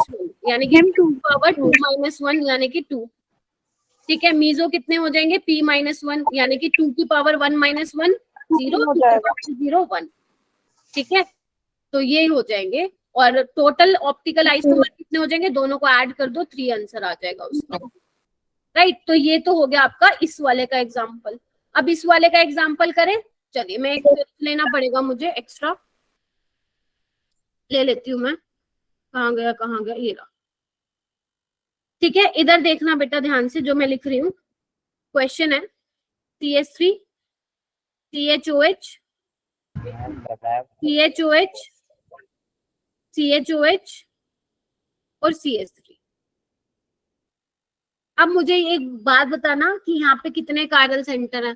यानी कि 2 की पावर 2-1 यानी कि 2। ठीक है, मीजो कितने हो जाएंगे, p-1 यानी कि 2 की पावर 1-1 0, 2 की पावर 0 1। ठीक है, तो ये हो जाएंगे, और टोटल ऑप्टिकल आइसोमर कितने हो जाएंगे, दोनों को ऐड कर दो, 3 आंसर आ जाएगा उसका, राइट। तो ये तो हो गया आपका इस वाले का एग्जाम्पल। अब इस वाले का एग्जाम्पल करें, चलिए मैं एक लेना पड़ेगा मुझे एक्स्ट्रा, ले लेती हूँ मैं, कहाँ गया ये रहा। ठीक है, इधर देखना बेटा ध्यान से, जो मैं लिख रही हूँ, क्वेश्चन है CH3 CHOH CHOH CHOH और CH3। अब मुझे एक बात बताना कि यहाँ पे कितने कायरल सेंटर हैं,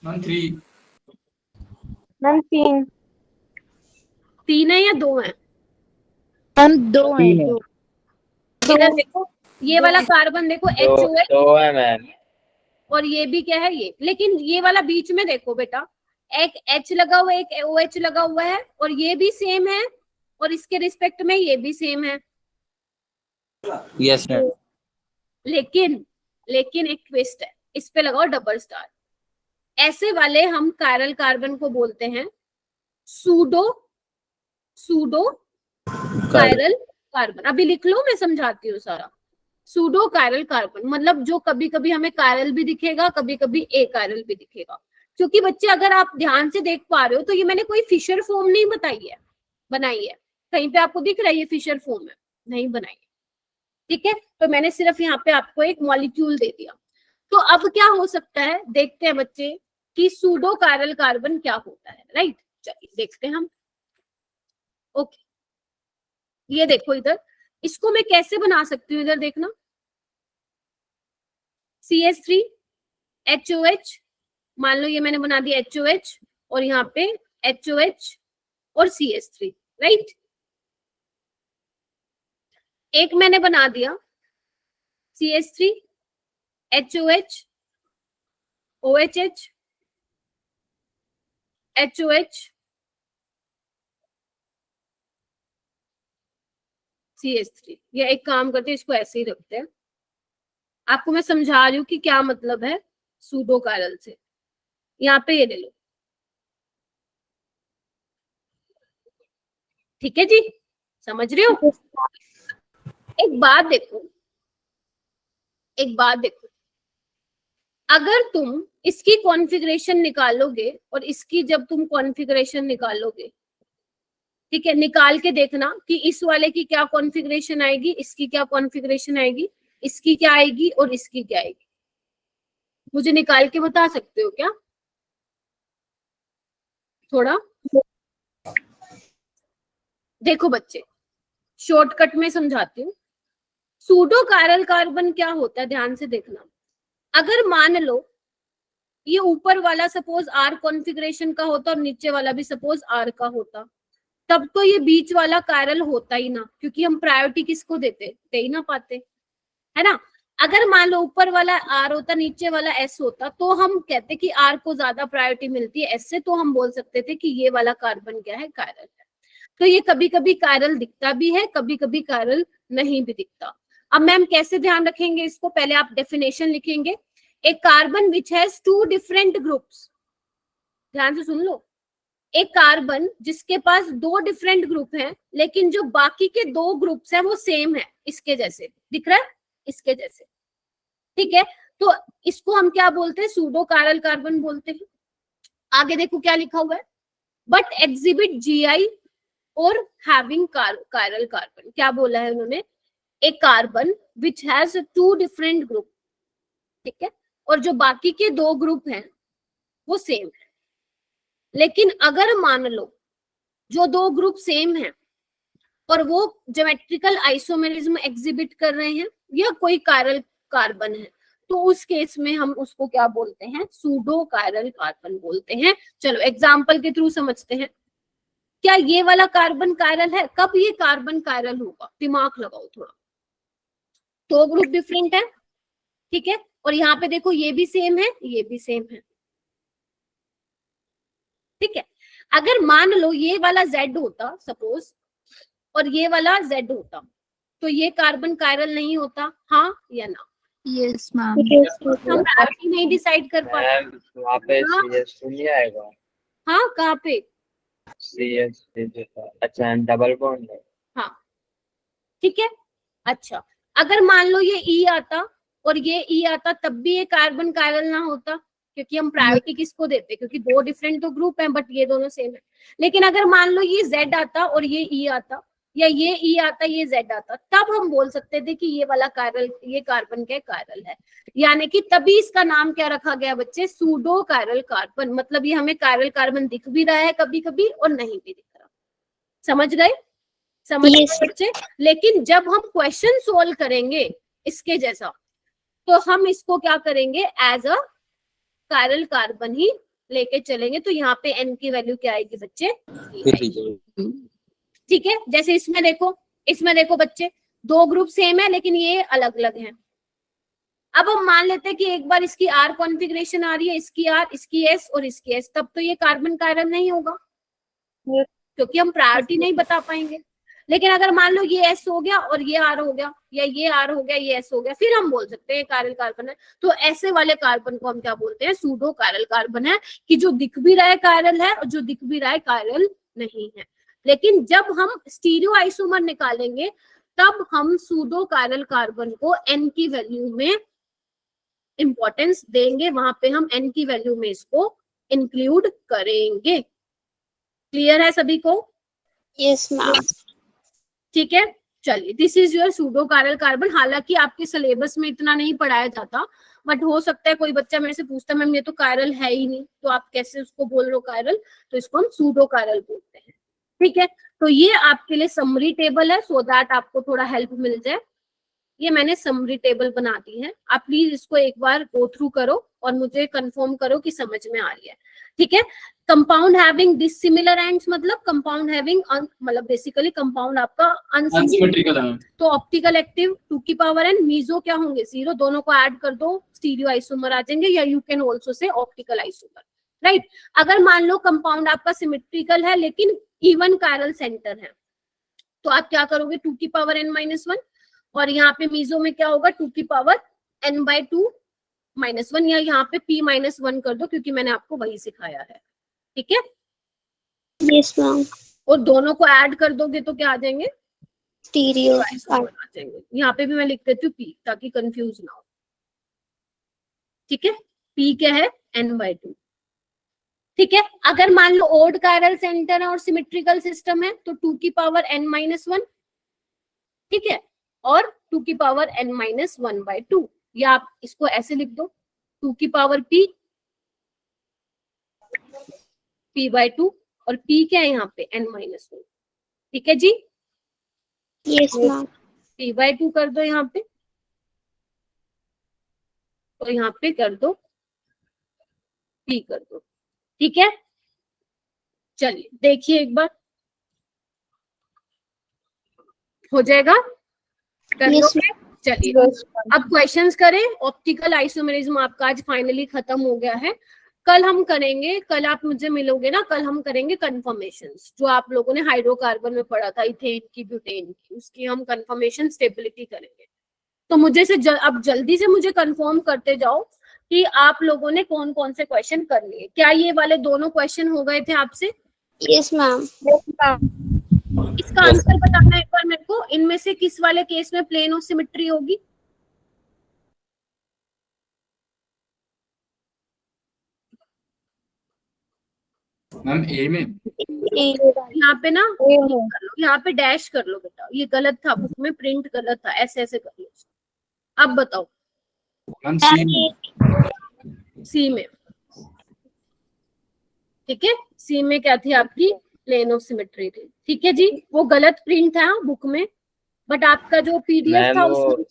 मैम 3। मैम 3। 3 है या 2 है, हम 2 हैं, 2। इधर देखो, ये वाला कार्बन देखो HOH, 2 है मैम। और ये भी क्या है ये, लेकिन ये वाला बीच में देखो बेटा, एक H लगा हुआ है, एक OH लगा हुआ है, और ये भी सेम है, और इसके रिस्पेक्ट में ये भी सेम है। Yes ma'am. लेकिन एक ट्विस्ट है, इस पे लगाओ डबल स्टार। ऐसे वाले हम कायरल कार्बन को बोलते हैं सूडो कायरल कार्बन। अभी लिख लो, मैं समझाती हूँ सारा। सूडो कायरल कार्बन मतलब जो कभी कभी हमें कायरल भी दिखेगा, कभी कभी ए कायरल भी दिखेगा। क्योंकि बच्चे अगर आप ध्यान से देख पा रहे हो तो ये मैंने कोई फिशर फॉर्म नहीं बनाई है। कहीं पे आपको दिख रहा है ये फिशर फॉर्म है, नहीं बनाई है। ठीक है, तो मैंने सिर्फ यहाँ पे आपको एक मॉलिक्यूल दे दिया। तो अब क्या हो सकता है, देखते हैं बच्चे कि सूडो कायरल कार्बन क्या होता है, राइट। चलिए देखते हैं हम। ओके, ये देखो इधर, इसको मैं कैसे बना सकती हूँ, इधर देखना, CH3 HOH, मान लो ये मैंने बना दिया HOH, और यहाँ पे HOH और CH3, राइट। एक मैंने बना दिया CH3 HOH OHH HOH CH3। या एक काम करते हैं, इसको ऐसे ही रखते हैं। आपको मैं समझा रही हूँ कि क्या मतलब है सूडो कायरल से। यहाँ पे ये ले लो, ठीक है जी, समझ रहे हो? एक बात देखो, एक बात देखो, अगर तुम इसकी कॉन्फ़िगरेशन निकालोगे और इसकी जब तुम कॉन्फ़िगरेशन निकालोगे, ठीक है, निकाल के देखना कि इस वाले की क्या कॉन्फ़िगरेशन आएगी, इसकी क्या कॉन्फ़िगरेशन आएगी, इसकी क्या आएगी और इसकी क्या आएगी। मुझे निकाल के बता सकते हो क्या? थोड़ा देखो बच्चे, शॉर्टकट में समझाती हूँ। सूडो कायरल कार्बन क्या होता है, ध्यान से देखना। अगर मान लो ये ऊपर वाला सपोज R कॉन्फ़िगरेशन का होता और नीचे वाला भी सपोज R का होता, तब तो ये बीच वाला कायरल होता ही ना, क्योंकि हम प्रायोरिटी किसको देते, दे ही ना पाते, है ना। अगर मान लो ऊपर वाला R होता, नीचे वाला S होता, तो हम कहते कि R को ज्यादा प्रायोरिटी मिलती है S से, तो हम बोल सकते थे कि ये वाला कार्बन क्या है, कायरल है। तो ये कभी कभी कायरल दिखता भी है, कभी कभी कायरल नहीं भी दिखता। अब मैम कैसे ध्यान रखेंगे इसको, पहले आप डेफिनेशन लिखेंगे। एक carbon which has two different groups, ध्यान से सुन लो, एक कार्बन जिसके पास दो डिफरेंट ग्रुप हैं, लेकिन जो बाकी के दो ग्रुप्स हैं वो सेम है, इसके जैसे दिख रहा है, इसके जैसे, ठीक है, तो इसको हम क्या बोलते हैं, सूडो कायरल कार्बन बोलते हैं। आगे देखो क्या लिखा हुआ है, बट एग्जिबिट GI और हैविंग कायरल कार्बन। क्या बोला है उन्होंने, एक carbon which has two different group, ठीक है, और जो बाकी के दो ग्रुप हैं वो सेम है। लेकिन अगर मान लो जो दो ग्रुप सेम हैं और वो ज्योमेट्रिकल आइसोमेरिज्म एग्जिबिट कर रहे हैं या कोई कायरल कार्बन है, तो उस केस में हम उसको क्या बोलते हैं, सूडो कायरल कार्बन बोलते हैं। चलो एग्जांपल के थ्रू समझते हैं। क्या ये वाला कार्बन कायरल है? कब ये कार्बन कायरल होगा, दिमाग लगाओ थोड़ा। दो ग्रुप डिफरेंट है, ठीक है, और यहाँ पे देखो ये भी सेम है, ये भी सेम है, ठीक है। अगर मान लो ये वाला Z होता सपोज और ये वाला Z होता, तो ये कार्बन कायरल नहीं होता, हाँ या ना? Yes, ma'am. हम प्रायोरिटी नहीं डिसाइड कर पाते। वहाँ पे हाँ। CH2 नहीं आएगा, हाँ, कहाँ पे? CH अच्छा डबल बॉन्ड है। हाँ, ठीक है। अच्छा, अगर मान लो ये E आता और ये E आता, तब भी ये कार्बन कायरल ना होता, क्योंकि हम प्रायोरिटी किसको देते, क्योंकि दो डिफरेंट तो ग्रुप हैं बट ये दोनों सेम है। लेकिन अगर मान लो ये Z आता और ये E आता, या ये E आता ये Z आता, तब हम बोल सकते थे कि ये वाला कायरल, ये कार्बन क्या कायरल है। यानी कि तभी इसका नाम क्या रखा गया बच्चे, सूडो कायरल कार्बन। मतलब ये हमें कायरल कार्बन दिख भी रहा है कभी कभी और नहीं भी दिख रहा। समझ गए? समझ गए बच्चे? लेकिन जब हम क्वेश्चन सोल्व करेंगे इसके जैसा, तो हम इसको क्या करेंगे, एज अ कायरल कार्बन ही लेके चलेंगे। तो यहाँ पे N की वैल्यू क्या आएगी बच्चे, ठीक है। जैसे इसमें देखो, इसमें देखो बच्चे, दो ग्रुप सेम है लेकिन ये अलग अलग हैं। अब हम मान लेते हैं कि एक बार इसकी R कॉन्फ़िगरेशन आ रही है, इसकी R, इसकी S और इसकी S, तब तो ये कार्बन कायरल नहीं होगा, क्योंकि हम प्रायोरिटी नहीं बता पाएंगे। लेकिन अगर मान लो ये S हो गया और ये R हो गया, या ये R हो गया ये S हो गया, फिर हम बोल सकते हैं कायरल कार्बन है। तो ऐसे वाले कार्बन को हम क्या बोलते हैं, सूडो कायरल कार्बन है, कि जो दिख भी रहा है कायरल है और जो दिख भी रहा है कायरल नहीं है। लेकिन जब हम स्टीरियो आइसोमर निकालेंगे, तब हम सूडो कायरल कार्बन को N की वैल्यू में इंपॉर्टेंस देंगे, वहां पे हम N की वैल्यू में इसको इंक्लूड करेंगे। क्लियर है सभी को? Yes ma'am. ठीक है, चलिए, this is your pseudo chiral carbon. हालांकि आपके सिलेबस में इतना नहीं पढ़ाया जाता, बट हो सकता है कोई बच्चा मेरे से पूछता मैम ये तो कायरल है ही नहीं, तो आप कैसे उसको बोल रहे हो कायरल, तो इसको हम सूडो कायरल बोलते हैं। ठीक है, तो ये आपके लिए समरी टेबल है, सो दैट आपको थोड़ा हेल्प मिल जाए। ये मैंने समरी टेबल बना दी है, आप प्लीज इसको एक बार गो थ्रू करो और मुझे कंफर्म करो कि समझ में आ रही है। ठीक है, कंपाउंड हैविंग डिसिमिलर एंड्स, मतलब कंपाउंड हैविंग मतलब बेसिकली कंपाउंड आपका अनसिमेट्रिकल है, तो ऑप्टिकल एक्टिव 2 की पावर n, मीजो क्या होंगे 0, दोनों को ऐड कर दो स्टीरियो आइसोमर आ जाएंगे, या यू कैन ऑल्सो से ऑप्टिकल आइसोमर, राइट। अगर मान लो कंपाउंड आपका सिमेट्रिकल है लेकिन इवन कायरल सेंटर है, तो आप क्या करोगे 2 की पावर n माइनस 1, और यहाँ पे मीजो में क्या होगा 2 की पावर n बाई 2 माइनस 1, या यहाँ पे p माइनस 1 कर दो क्योंकि मैंने आपको वही सिखाया है, ठीक है। Yes ma'am. और दोनों को ऐड कर दोगे तो क्या आ जाएंगे, स्टीरियो आइसोमर आ जाएंगे। यहाँ पे भी मैं लिख देती हूँ p ताकि कंफ्यूज ना हो, ठीक है। p क्या है n बाई 2, ठीक है। अगर मान लो ओड कायरल सेंटर है और सिमेट्रिकल सिस्टम है तो 2 की पावर n माइनस 1, ठीक है, और 2 की पावर n माइनस 1 बाई 2, या आप इसको ऐसे लिख दो 2 की पावर p बाई 2, और p क्या है यहाँ पे n माइनस 1, ठीक है जी। Yes ma'am. p बाई 2 कर दो यहाँ पे, तो यहाँ पे कर दो p कर दो, ठीक है। चलिए देखिए एक बार, हो जाएगा, कर Yes, लोगे? चलिए अब क्वेश्चंस करें। ऑप्टिकल आइसोमेरिज्म आपका आज फाइनली खत्म हो गया है। कल हम करेंगे, कल आप मुझे मिलोगे ना, कल हम करेंगे कंफर्मेशंस, जो आप लोगों ने हाइड्रोकार्बन में पढ़ा था, इथेन की, ब्यूटेन की, उसकी हम कंफर्मेशन स्टेबिलिटी करेंगे। तो मुझे से अब जल्दी से मुझे कंफर्म करते जाओ कि आप लोगों ने कौन कौन से क्वेश्चन कर लिए। क्या ये वाले दोनों क्वेश्चन हो गए थे आपसे? Yes ma'am. इसका आंसर बताना एक बार मेरे को, इनमें से किस वाले केस में प्लेन ऑफ सिमेट्री होगी? मैम ए में यहाँ पे ना यहाँ पे डैश कर लो बेटा, ये गलत था, बुक में प्रिंट गलत था, ऐसे ऐसे कर लो। अब बताओ मैम सी में, सी में, ठीक है, सी में क्या थी आपकी, प्लेन ऑफ सिमेट्री थी, ठीक है जी। वो गलत प्रिंट था बुक में, बट आपका जो पीडीएफ था उसमें,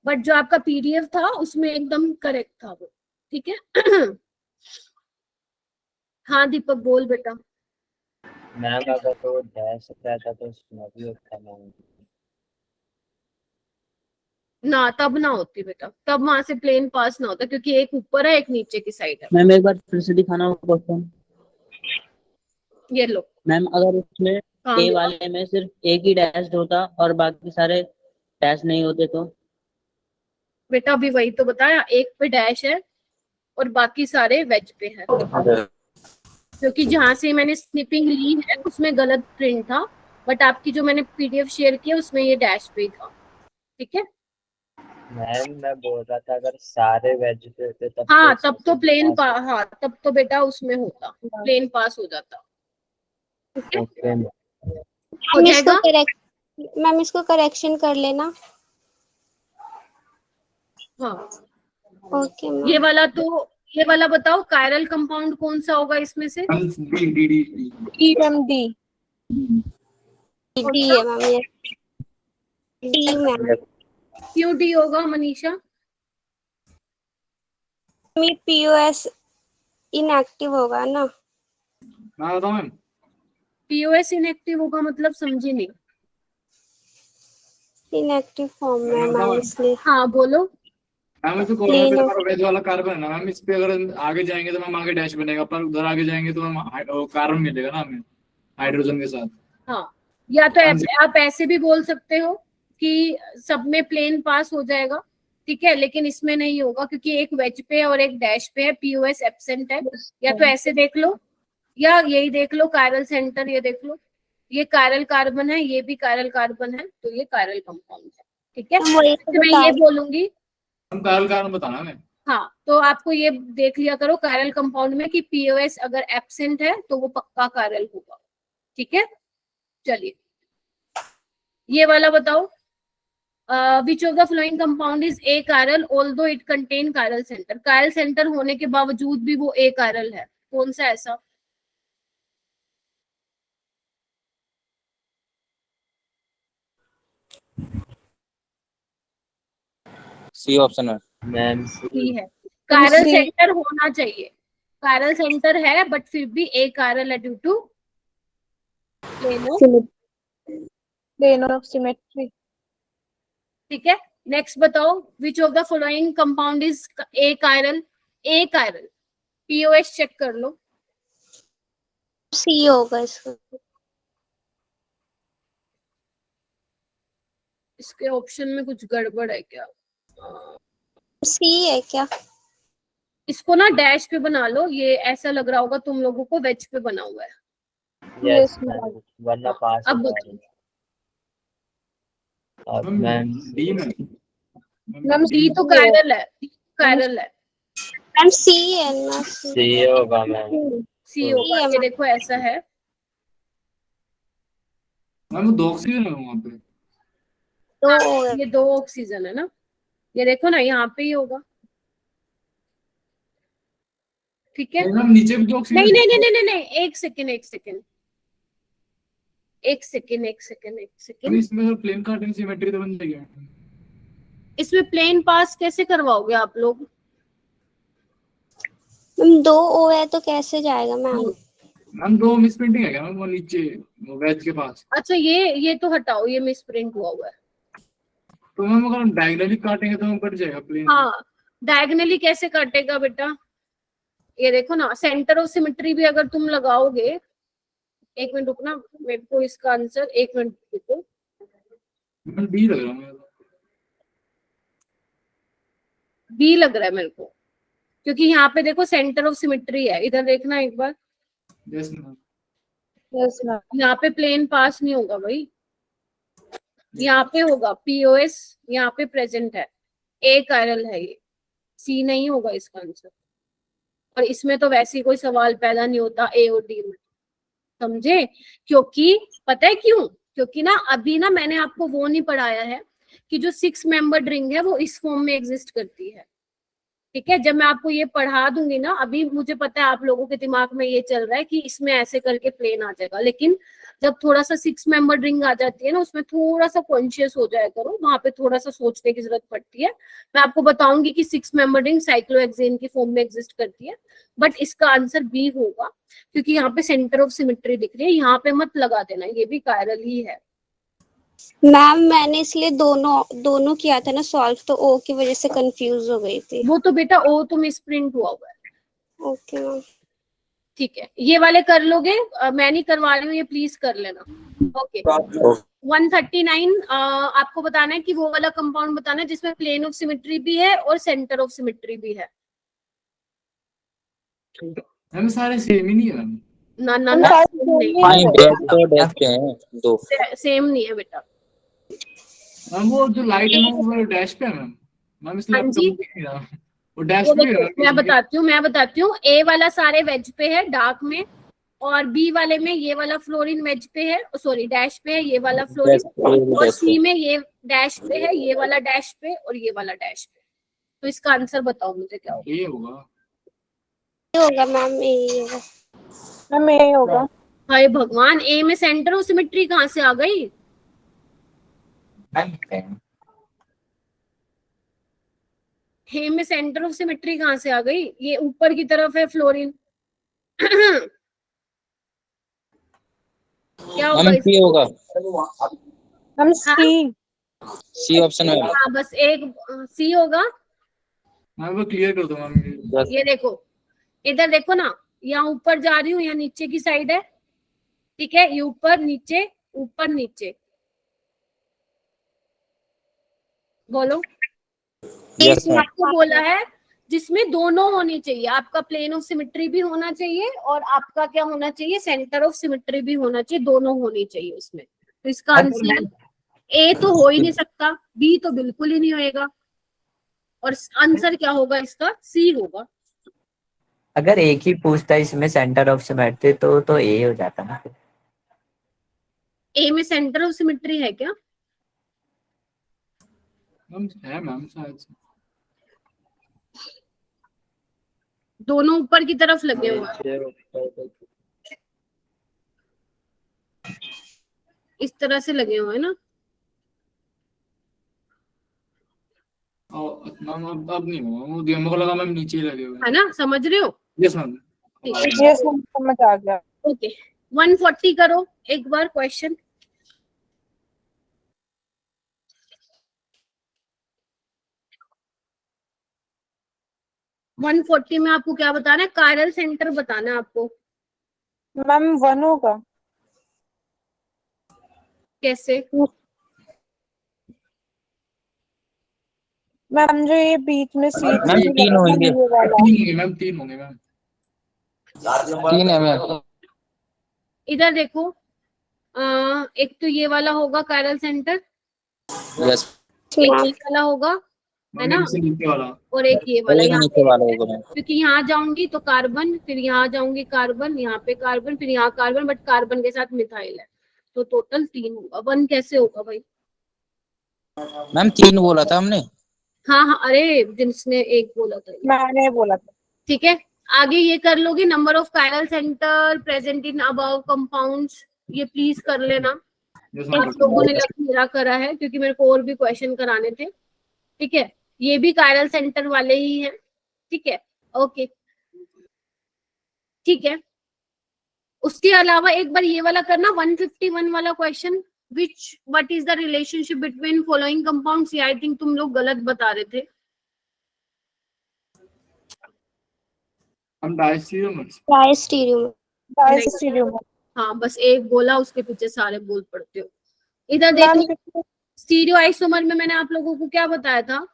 बट जो आपका पीडीएफ था उसमें एकदम करेक्ट था वो, ठीक है। हाँ दीपक बोल बेटा। मैम अगर तो डैश रहता तो उसमें भी होता मैम। ना तब ना होती बेटा, तब वहां से प्लेन पास ना होता, क्योंकि एक ऊपर है एक नीचे की साइड है। मैम एक बार फिर से दिखाना क्वेश्चन। ये लो मैम अगर उसमें हाँ ए वाले में सिर्फ एक ही डैश होता और बाकी सारे डैश नहीं होते तो? बेटा अभी वही तो बताया, एक पे डैश है और बाकी सारे वेज पे है, क्योंकि जहां से मैंने स्निपिंग ली है उसमें गलत प्रिंट था, बट आपकी जो मैंने पीडीएफ शेयर किया उसमें ये डैश पे था, ठीक है। मैम मैं बोल रहा था अगर सारे वेज पे होते तब हाँ तो तब तो प्लेन पास हाँ तब तो बेटा उसमें होता, प्लेन पास हो जाता, ठीक है, ओके मैम। हो जाएगा। मैम इसको करेक्शन कर लेना। हाँ ओके मैम। ये वाला बताओ, कायरल कंपाउंड कौन सा होगा इसमें से? डी डी है मैम, ये डी मैम। क्यों डी होगा मनीषा? मी पीओएस इनएक्टिव होगा ना। मैं बताऊं मैम, पीओएस इनएक्टिव होगा मतलब समझी नहीं। इनएक्टिव फॉर्म में मैम, इसलिए। हाँ बोलो। मैम तो Plane of- वेज वाला कार्बन है ना मैम, इस पे अगर आगे जाएंगे तो मैम आगे डैश बनेगा, पर उधर आगे जाएंगे तो मैम कार्बन मिलेगा ना हमें हाइड्रोजन के साथ। हाँ या तो आप ऐसे भी बोल सकते हो कि सब में प्लेन पास हो जाएगा, ठीक है, लेकिन इसमें नहीं होगा क्योंकि एक वेज पे और एक डैश पे है, पीओएस एब्सेंट है। या तो ऐसे देख लो, या यही देख लो कायरल सेंटर, ये देख लो, ये कायरल कार्बन है, ये भी कायरल कार्बन है, तो ये कायरल कंपाउंड है, ठीक है। तो मैं ये बोलूंगी, हम कायरल कार्बन बताना है। हाँ तो आपको ये देख लिया करो कायरल कंपाउंड में कि पीओएस अगर एब्सेंट है तो वो पक्का कायरल होगा, ठीक है। चलिए ये वाला बताओ, which of the flowing compound is A chiral although it contain chiral centre. Chiral centre होने के बावजूद भी वो ए कायरल है, कौन सा ऐसा? सी ऑप्शन है मैम सी है, कायरल सेंटर होना चाहिए, कायरल सेंटर है बट फिर भी ए कायरल है due to plane of symmetry. ठीक है। नेक्स्ट बताओ, which of the following compound is achiral? Achiral, POS check कर लो। सी होगा इसका। इसके ऑप्शन में कुछ गड़बड़ है क्या? सी है क्या? इसको ना डैश पे बना लो, ये ऐसा लग रहा होगा तुम लोगों को वेज पे बना हुआ है। Yes Yes, ma'am, ma'am. वरना पास अब हो बताओ। और मैम मैम डी में मैम डी तो कायरल है, कायरल है। मैम सी है ना? सी सी होगा मैम। सी होगा, ये देखो ऐसा है। मैम 2 ऑक्सीजन है वहाँ पे। तो ये 2 ऑक्सीजन है ना, ये देखो ना यहाँ पे ही होगा। ठीक है, नहीं मैम नीचे भी 2 ऑक्सीजन नहीं नहीं नहीं नहीं नहीं नहीं, एक सेकेंड एक सेकेंड एक सेकेंड एक सेकेंड एक सेकेंड। इसमें प्लेन कार्टेन सिमेट्री तो बन जाएगी। इसमें प्लेन पास कैसे करवाओगे आप लोग? मैम 2 ओ है तो कैसे जाएगा मैम? मैम 2 मिस प्रिंटिंग है क्या मैम वो नीचे वो वेज के पास? अच्छा ये तो हटाओ, ये मिस प्रिंट हुआ हुआ है। तो मैम अगर हम डायगोनली काटेंगे तो हम कट जाएगा प्लेन। हाँ, डायगोनली कैसे काटेगा बेटा? ये देखो ना, सेंटर ऑफ सिमेट्री भी अगर तुम लगाओगे, एक मिनट रुकना, मेरे को इसका आंसर, एक मिनट रुको। मैम बी लग रहा है मुझे। बी लग रहा है मेरे को, क्योंकि यहाँ पे देखो सेंटर ऑफ सिमेट्री है, इधर देखना एक बार। Yes ma'am. Yes, ma'am. यहाँ पे प्लेन पास नहीं होगा भाई, यहाँ पे होगा पीओएस, यहाँ पे प्रेजेंट है, ए कायरल है ये, सी नहीं होगा इसका आंसर। और इसमें तो वैसे ही कोई सवाल पैदा नहीं होता ए और डी में, समझे? क्योंकि पता है क्यों? क्योंकि ना अभी ना मैंने आपको वो नहीं पढ़ाया है कि जो 6 मेंबर्ड रिंग है वो इस फॉर्म में एग्जिस्ट करती है। ठीक है, जब मैं आपको ये पढ़ा दूंगी ना, अभी मुझे पता है आप लोगों के दिमाग में ये चल रहा है कि इसमें ऐसे करके प्लेन आ जाएगा, लेकिन जब थोड़ा सा 6 मेंबर रिंग आ जाती है ना, उसमें थोड़ा सा कॉन्शियस हो जाया करो, वहां पे थोड़ा सा सोचने की जरूरत पड़ती है। मैं आपको बताऊंगी कि 6 मेंबर रिंग साइक्लोहेक्सेन की फॉर्म में एग्जिस्ट करती है, बट इसका आंसर बी होगा, क्योंकि यहाँ पे सेंटर ऑफ सिमेट्री दिख रही है, यहाँ पे मत लगा देना, ये भी कायरल ही है। मैम मैंने इसलिए दोनों किया था ना सॉल्व, तो ओ की वजह से कंफ्यूज हो गई थी। वो तो बेटा ओ तो मिसप्रिंट हुआ हुआ है। Okay ma'am. ठीक है, ये वाले कर लोगे, मैं नहीं करवा रही हूँ, ये प्लीज कर लेना। ओके 139 आपको बताना है कि वो वाला कंपाउंड बताना है जिसमें प्लेन ऑफ सिमेट्री भी है और सेंटर ऑफ सिमेट्री भी है। मैम सारे सेम ही नहीं है मैम। ना ना हम ना, सारे सेम same नहीं, ही हाँ है। डैश तो डैश पे हैं 2। सेम नहीं है बेटा। मैम वो जो लाइट है ना वो डैश पे है मैम। मैम इसलिए हाँ आपको जी। दिख नहीं रहा। वो डैश ये पे है देखो मैम। मैं बताती हूँ, ए वाला सारे वेज पे है डार्क में, और बी वाले में ये वाला फ्लोरीन वेज पे है, सॉरी डैश पे है, ये वाला फ्लोरीन, और सी में ये डैश पे है, ये वाला डैश पे और ये वाला डैश पे। तो इसका आंसर बताओ मुझे क्या होगा? ये होगा। ये होगा मैम, ये होगा। मैम यही होगा। हाय भगवान, ए में सेंटर ऑफ सिमेट्री कहाँ से आ गई? ए में सेंटर ऑफ सिमेट्री कहाँ से आ गई? ये ऊपर की तरफ है फ्लोरीन। क्या होगा मैम इसका? सी होगा, मैम सी। सी ऑप्शन में। हाँ बस एक सी होगा। मैम वो क्लियर कर दो मैम। ये देखो, इधर देखो ना, यहाँ ऊपर जा रही हूँ, यहाँ नीचे की साइड है। ठीक है, ये ऊपर नीचे ऊपर नीचे, बोलो। यस एक मैम। आपको बोला है जिसमें दोनों होनी चाहिए, आपका प्लेन ऑफ सिमेट्री भी होना चाहिए और आपका क्या होना चाहिए, सेंटर ऑफ सिमेट्री भी होना चाहिए, दोनों होनी चाहिए उसमें। तो इसका आंसर ए तो हो ही नहीं सकता, बी तो बिल्कुल ही नहीं होएगा, और आंसर क्या होगा इसका? सी होगा। अगर एक ही पूछता इसमें सेंटर ऑफ सिमेट्री तो ए हो जाता ना। ए में सेंटर ऑफ सिमेट्री है क्या? मैम है मैम शायद से। दोनों ऊपर की तरफ लगे हुए हैं, इस तरह से लगे हुए हैं ना। मैम अब नहीं हुआ वो दिया, मुझे लगा मैम नीचे ही लगे हुए है ना, समझ रहे हो? Yes ma'am. यस मैम समझ आ गया। ओके 140 करो एक बार क्वेश्चन। वन 140 में आपको क्या बताना है? कायरल सेंटर बताना है आपको। मैम 1 होगा। कैसे? मैम जो ये बीच में सीट मैम 3 होंगे। ये वाला। 3 होंगे मैम, 3 होंगे मैम। 3 है मैम। इधर देखो, एक तो ये वाला होगा कायरल सेंटर, यस एक मैम। ये वाला होगा, है ना, मैम से नीचे वाला। और एक ये वाला एक यहाँ नीचे पे, वाला होगा मैम। क्योंकि यहाँ जाऊंगी तो कार्बन, फिर यहाँ जाऊंगी कार्बन, यहाँ पे कार्बन, फिर यहाँ कार्बन, बट कार्बन के साथ मिथाइल है, तो टोटल 3 होगा। 1 कैसे होगा भाई? मैम 3 बोला था हमने। हाँ हाँ, अरे जिसने एक बोला था ये। मैंने बोला था। ठीक है, आगे ये कर लोगे, number of chiral centre present in above compounds, ये प्लीज कर लेना। यस आप लोगों ने लग मेरा करा है, क्योंकि मेरे को और भी क्वेश्चन कराने थे। ठीक है, ये भी कायरल सेंटर वाले ही हैं। ठीक है, ओके, ठीक है। उसके अलावा एक बार ये वाला करना, 151 वाला question, what is the relationship between following compounds. ये आई थिंक तुम लोग गलत बता रहे थे। हम डायस्टीरियोमर्स। डायस्टीरियो। हाँ, बस एक बोला, उसके पीछे सारे बोल पड़ते हो। इधर मैम देखो, स्टीरियो आइसोमर में मैंने आप लोगों को क्या बताया था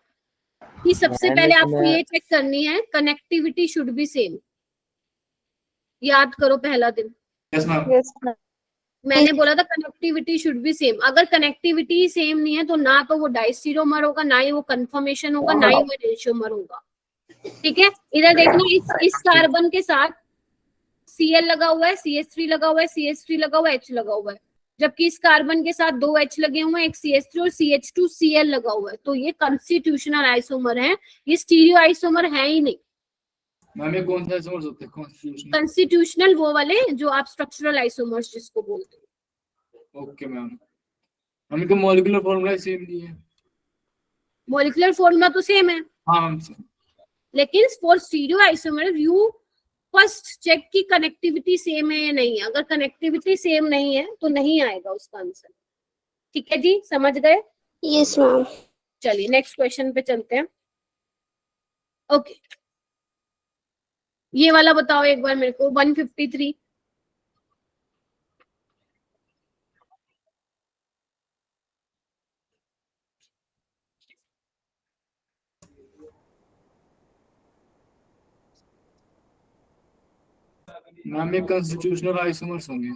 कि सबसे मैम पहले आपको इसमें ये चेक करनी है, कनेक्टिविटी शुड बी सेम। याद करो पहला दिन यस मैम। Yes ma'am. मैंने बोला था कनेक्टिविटी शुड बी सेम। अगर कनेक्टिविटी सेम नहीं है तो ना तो वो डाइस्टीरोमर होगा, ना ही वो कन्फर्मेशन होगा, ना ही वो रेशियोमर होगा। ठीक है, इधर देखना, इस कार्बन के साथ Cl लगा हुआ है, CH3 लगा हुआ है, CH3 लगा हुआ है, H लगा हुआ है, जबकि इस कार्बन के साथ 2 H लगे हुए हैं, एक CH3 और CH2Cl लगा हुआ है। तो ये कॉन्स्टिट्यूशनल आइसोमर है, ये स्टीरियो आइसोमर है ही नहीं। मैम ये कौन सा आइसोमर्स होते हैं? कॉन्स्टिट्यूशनल। कॉन्स्टिट्यूशनल वो वाले जो आप स्ट्रक्चरल आइसोमर्स जिसको बोलते हो। ओके मैम, हमें तो मॉलिक्यूलर फॉर्मूला सेम नहीं है। मॉलिक्यूलर फॉर्मूला तो सेम है, हाँ मैम। लेकिन for stereo isomer you first check की कनेक्टिविटी सेम है या नहीं है। अगर कनेक्टिविटी सेम नहीं है तो नहीं आएगा उसका आंसर। ठीक है जी, समझ गए? Yes ma'am. चलिए नेक्स्ट क्वेश्चन पे चलते हैं। ओके, ये वाला बताओ एक बार मेरे को, 153। मैम ये कॉन्स्टिट्यूशनल आइसोमर्स होंगे।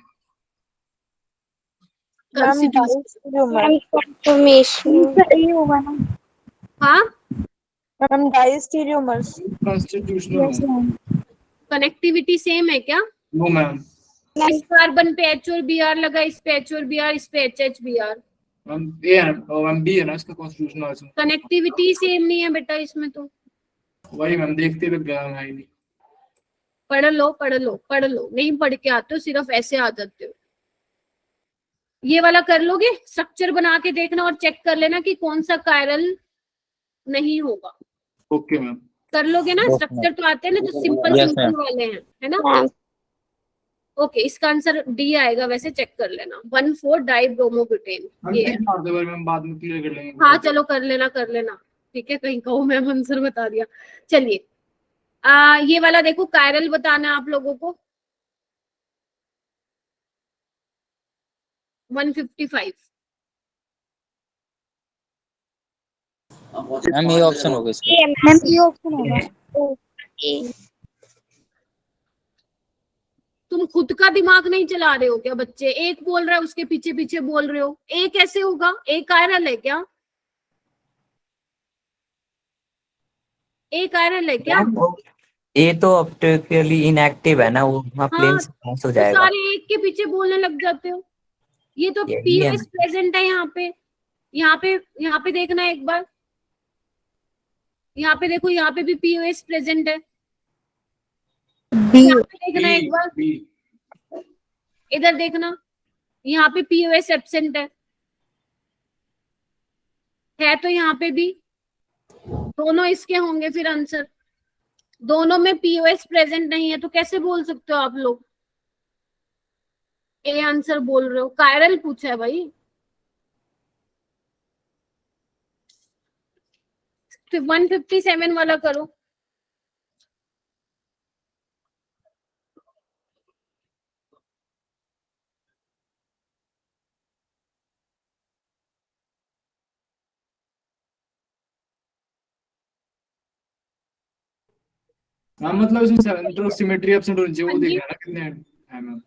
Ma'am Constitution- diastereomer. कंफर्मेशन। ये होगा ना हाँ, मैम, डायस्टीरियोमर्स। कॉन्स्टिट्यूशनल होंगे। कनेक्टिविटी सेम है क्या? No ma'am. इस कार्बन पे H और Br लगा, इस पे H और Br, इस पे HH Br। मैम ए है, मैम बी है ना इसका कॉन्स्टिट्यूशनल आइसोमर। कनेक्टिविटी सेम नहीं है बेटा इसमें तो। वही मैम, देखते हुए गया है ही नहीं। पढ़ लो पढ़ लो पढ़ लो, नहीं पढ़ के आते हो, सिर्फ ऐसे आ जाते हो। ये वाला कर लोगे, स्ट्रक्चर बना के देखना और चेक कर लेना कि कौन सा कायरल नहीं होगा। Okay ma'am. कर लोगे ना? Okay, स्ट्रक्चर तो आते हैं ना जो सिंपल Yes, सिंपल ma'am. वाले हैं, है ना? मैम। ओके, इसका आंसर डी आएगा, वैसे चेक कर लेना। 1,4 डाइब्रोमोब्यूटेन हम ये है। ठीक मार दो भाई, मैम बाद में क्लियर कर लेंगे। हाँ चलो कर लेना कर लेना, ठीक है, कहीं कहूँ मैं आंसर बता दिया। चलिए, ये वाला देखो, कायरल बताना आप लोगों को। 155। मैम ये ऑप्शन होगा इसका। मैम ये ऑप्शन होगा। तुम खुद का दिमाग नहीं चला रहे हो क्या बच्चे? एक बोल रहा है उसके पीछे पीछे बोल रहे हो। ए कैसे होगा? ए कायरल है क्या? ए कायरल है क्या? ये तो ऑप्टिकली इनएक्टिव है ना, वो वहाँ प्लेन हाँ, से पास हो तो जाएगा। सारे एक के पीछे बोलने लग जाते हो। ये तो यही है पीओएस प्रेजेंट है यहाँ पे। यहाँ पे देखना एक बार, यहाँ पे देखो, यहाँ पे भी पीओएस प्रेजेंट है। बी। यहाँ पे देखना एक बार, बी। इधर देखना, यहाँ पे पीओएस एब्सेंट है तो यहाँ पे भी। दोनों इसके होंगे फिर आंसर। दोनों में पीओएस प्रेजेंट नहीं है तो कैसे बोल सकते हो आप लोग ए आंसर बोल रहे हो? कायरल पूछा है भाई। तो 157 वाला करो। मैम मतलब इसमें सेंटर ऑफ सिमेट्री एब्सेंट होनी चाहिए, वो हाँ जी। देखना है ना कितने है मैम।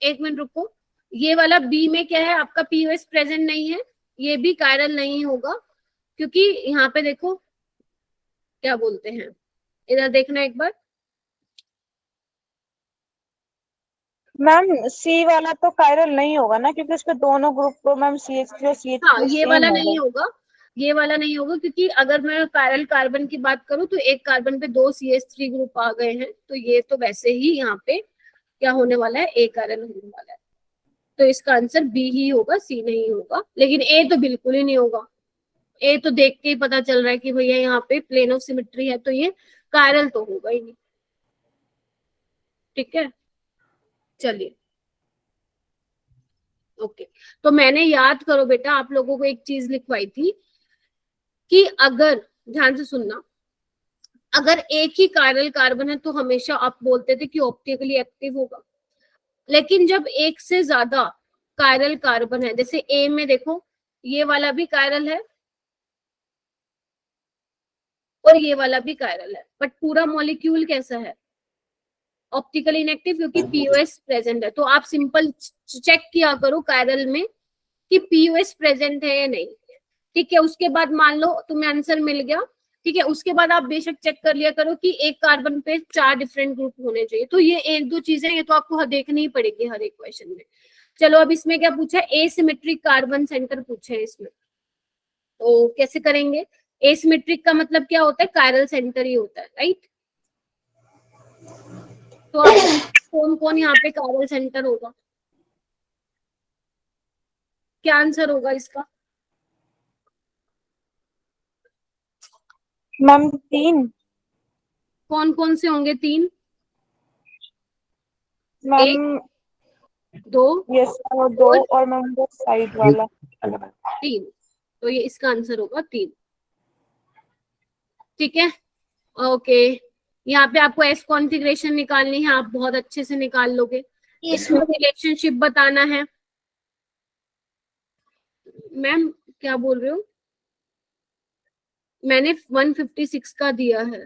एक मिनट रुको, ये वाला बी में क्या है आपका, पीओएस प्रेजेंट नहीं है, ये भी कायरल नहीं होगा, क्योंकि यहाँ पे देखो क्या बोलते हैं, इधर देखना एक बार। मैम सी वाला तो कायरल नहीं होगा ना, क्योंकि उसके दोनों ग्रुप को मैम CH3 और CH3 हाँ, ये सेम वाला होगा। नहीं होगा, ये वाला नहीं होगा, क्योंकि अगर मैं कायरल कार्बन की बात करूं तो एक कार्बन पे 2 CH3 ग्रुप आ गए हैं, तो ये तो वैसे ही यहाँ पे क्या होने वाला है, ए कायरल होने वाला है। तो इसका आंसर बी ही होगा, सी नहीं होगा। लेकिन ए तो बिल्कुल ही नहीं होगा, ए तो देख के ही पता चल रहा है कि भैया यहाँ पे प्लेन ऑफ सिमेट्री है, तो ये कायरल तो होगा ही नहीं। ठीक है, चलिए ओके। तो मैंने, याद करो बेटा, आप लोगों को एक चीज लिखवाई थी कि अगर, ध्यान से सुनना, अगर एक ही कायरल कार्बन है तो हमेशा आप बोलते थे कि ऑप्टिकली एक्टिव होगा। लेकिन जब एक से ज्यादा कायरल कार्बन है, जैसे ए में देखो, ये वाला भी कायरल है और ये वाला भी कायरल है, बट पूरा मॉलिक्यूल कैसा है, ऑप्टिकली इनएक्टिव, क्योंकि पीओएस प्रेजेंट है। तो आप सिंपल चेक किया करो कायरल में कि पीओएस प्रेजेंट है या नहीं। ठीक है, उसके बाद मान लो तुम्हें आंसर मिल गया, ठीक है, उसके बाद आप बेशक चेक कर लिया करो कि एक कार्बन पे 4 डिफरेंट ग्रुप होने चाहिए। तो ये एक दो चीजें, ये तो आपको देखनी ही पड़ेगी हर एक क्वेश्चन में। चलो, अब इसमें क्या पूछा है, एसिमेट्रिक कार्बन सेंटर पूछे है इसमें, तो कैसे करेंगे। एसिमेट्रिक का मतलब क्या होता है, कायरल सेंटर ही होता है, राइट। तो आप कौन कौन यहाँ पे कायरल सेंटर होगा, क्या आंसर होगा इसका। मैम 3। कौन कौन से होंगे 3, मैम 2, यस, और 2, और मैम वो साइड वाला 3। तो ये इसका आंसर होगा 3। ठीक है, ओके। यहाँ पे आपको एस कॉन्फ़िगरेशन निकालनी है, आप बहुत अच्छे से निकाल लोगे। इसमें रिलेशनशिप बताना है। मैम क्या बोल रहे हो, मैंने 156 का दिया है।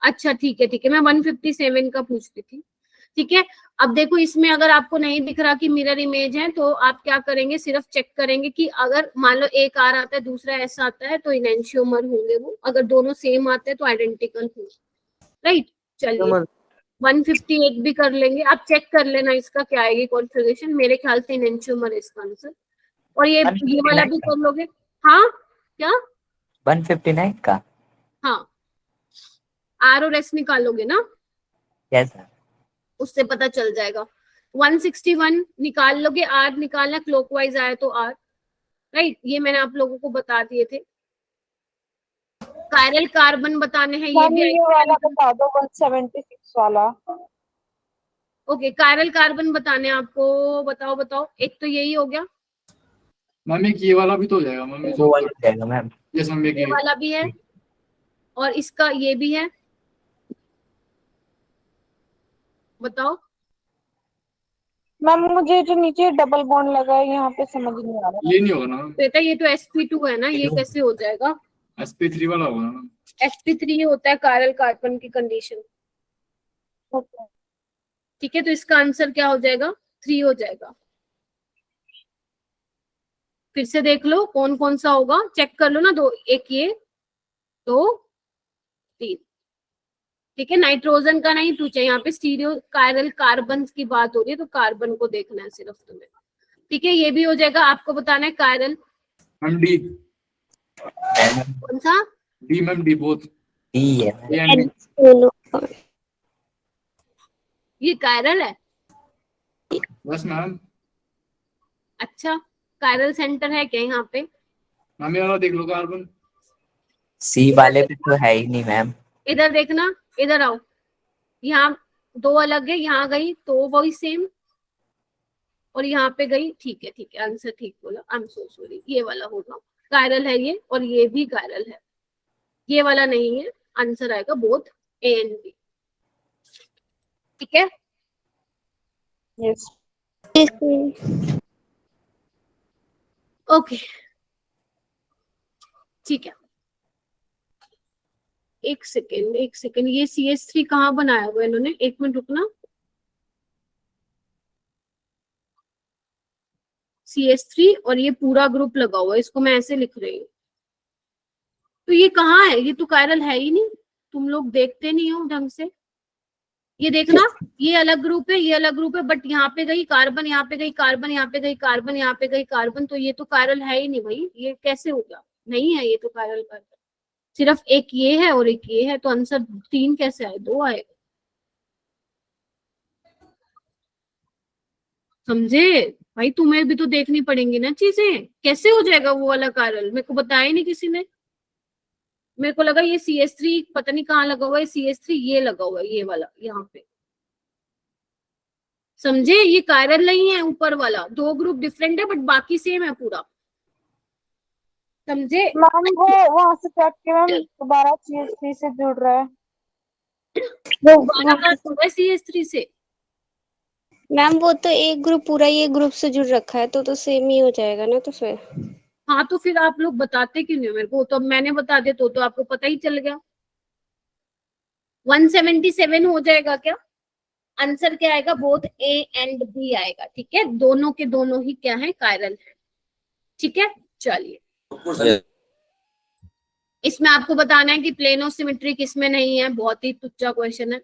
अच्छा ठीक है, ठीक है, मैं 157 का पूछती थी। ठीक है, अब देखो इसमें अगर आपको नहीं दिख रहा कि मिरर इमेज है, तो आप क्या करेंगे, सिर्फ चेक करेंगे कि अगर मान लो एक आर आता है दूसरा एस आता है तो इनेंशियोमर होंगे वो, अगर दोनों सेम आते हैं तो आइडेंटिकल होंगे, राइट। चलिए 158 भी कर लेंगे, आप चेक कर लेना इसका क्या आएगी कॉन्फ़िगरेशन, मेरे ख्याल से इनेंशियोमर इसका आंसर। और ये वाला भी कर लोगे। हाँ क्या, 159 का। हाँ, आर और एस निकालोगे ना, यस सर। उससे पता चल जाएगा। 161 निकाल लोगे, आर निकालना क्लॉकवाइज आया तो आर, राइट। ये मैंने आप लोगों को बता दिए थे। कायरल कार्बन बताने हैं, ये मैम भी ये वाला बता दो, 176 वाला। ओके, कायरल कार्बन बताने हैं आपको, बताओ बताओ, एक तो यही हो गया। मैम एक ये वाला भी तो हो जाएगा मैम, वो वाला हो जाएगा मैम। यस मैम, ये वाला भी है और इसका ये भी है, बताओ। मैम मुझे जो नीचे डबल बॉन्ड लगा है यहाँ पे समझ नहीं आ रहा। ये नहीं होगा ना मैम, बेटा ये तो sp2 है ना, ये कैसे हो जाएगा। sp3 वाला होगा ना। sp3 होता है कायरल कार्बन की कंडीशन। Okay. ठीक है, तो इसका आंसर क्या हो जाएगा, 3 हो जाएगा। फिर से देख लो कौन कौन सा होगा, चेक कर लो ना, 2, एक ये, 2, 3। ठीक है, नाइट्रोजन का नहीं पूछा, यहाँ पे स्टीरियो कायरल कार्बन की बात हो रही है, तो कार्बन को देखना है सिर्फ तुम्हें। ठीक है, ये भी हो जाएगा। आपको बताना है कायरल मैम डी, कौन सा, D ma'am, D both, D है ए एंड बी। ये कायरल है। बस मैम। अच्छा, कायरल सेंटर है क्या यहाँ पे, मैम ये वाला देख लो कार्बन। सी वाले पे तो है ही नहीं मैम। इधर देखना, इधर आओ, यहाँ 2 अलग है, यहाँ गई तो वही सेम, और यहाँ पे गई। ठीक है, ठीक है, आंसर ठीक बोला, आई एम सो सॉरी, ये वाला होगा कायरल है ये, और ये भी कायरल है, ये वाला नहीं है। आंसर आएगा बोथ ए एंड बी। ठीक है, Yes. ओके, ठीक है। एक सेकेंड, ये CH3 कहाँ बनाया हुआ है इन्होंने, एक मिनट रुकना। CH3 और ये पूरा ग्रुप लगा हुआ है, इसको मैं ऐसे लिख रही हूँ। तो ये कहाँ है, ये तो कायरल है ही नहीं, तुम लोग देखते नहीं हो ढंग से। ये देखना, ये अलग ग्रुप है, ये अलग ग्रुप है, बट यहाँ पे गई कार्बन, यहाँ पे गई कार्बन, यहाँ पे गई कार्बन, यहाँ पे गई कार्बन, तो ये तो कायरल है ही नहीं भाई, ये कैसे हो गया, नहीं है ये तो कायरल कार्बन। सिर्फ एक ये है और एक ये है, तो आंसर 3 कैसे आए, 2 आए। समझे भाई, तुम्हें भी तो देखनी पड़ेंगी ना चीजें, कैसे हो जाएगा वो वाला कायरल, मेरे को बताया नहीं किसी ने। मेरे को लगा ये CH3 पता नहीं कहाँ लगा हुआ है, CH3 ये लगा हुआ है, ये वाला यहाँ पे। समझे, ये कायरल नहीं है ऊपर वाला, 2 ग्रुप डिफरेंट है बट बाकी सेम है पूरा। समझे मैम वो वहां से चेक के मैम दोबारा CH3 से जुड़ रहा है। CH3 से मैम वो तो एक ग्रुप पूरा ये ग्रुप से जुड़ रखा है, तो सेम ही हो जाएगा ना, तो फिर। हाँ तो फिर आप लोग बताते क्यों नहीं हो मेरे को, तो अब मैंने बता दिया तो आपको पता ही चल गया। 177 हो जाएगा क्या, आंसर क्या आएगा, बोथ A एंड B आएगा, ठीक है, दोनों के दोनों ही क्या है, कायरल है, ठीक है। चलिए, इसमें आपको बताना है कि प्लेनो सिमेट्री किसमें नहीं है, बहुत ही तुच्चा क्वेश्चन है।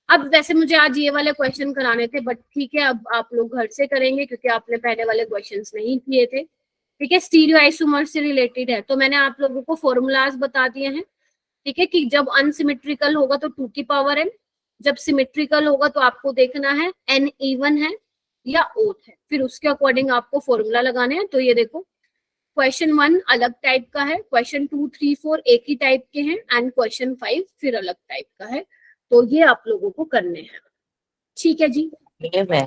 अब वैसे मुझे आज ये वाले क्वेश्चन कराने थे, बट ठीक है अब आप लोग घर से करेंगे क्योंकि आपने पहले वाले क्वेश्चंस नहीं किए थे, ठीक है। स्टीरियो आइसोमर से रिलेटेड है, तो मैंने आप लोगों को फॉर्मूलाज बता दिए हैं, ठीक है, कि जब अनसिमेट्रिकल होगा तो 2 की पावर n, जब सिमेट्रिकल होगा तो आपको देखना है n इवन है या ओथ है, फिर उसके अकॉर्डिंग आपको फॉर्मूला लगाने हैं। तो ये देखो, क्वेश्चन 1 अलग टाइप का है, क्वेश्चन 2, 3, 4 एक ही टाइप के हैं, एंड क्वेश्चन 5 फिर अलग टाइप का है, तो ये आप लोगों को करने हैं, ठीक है जी। ये मैं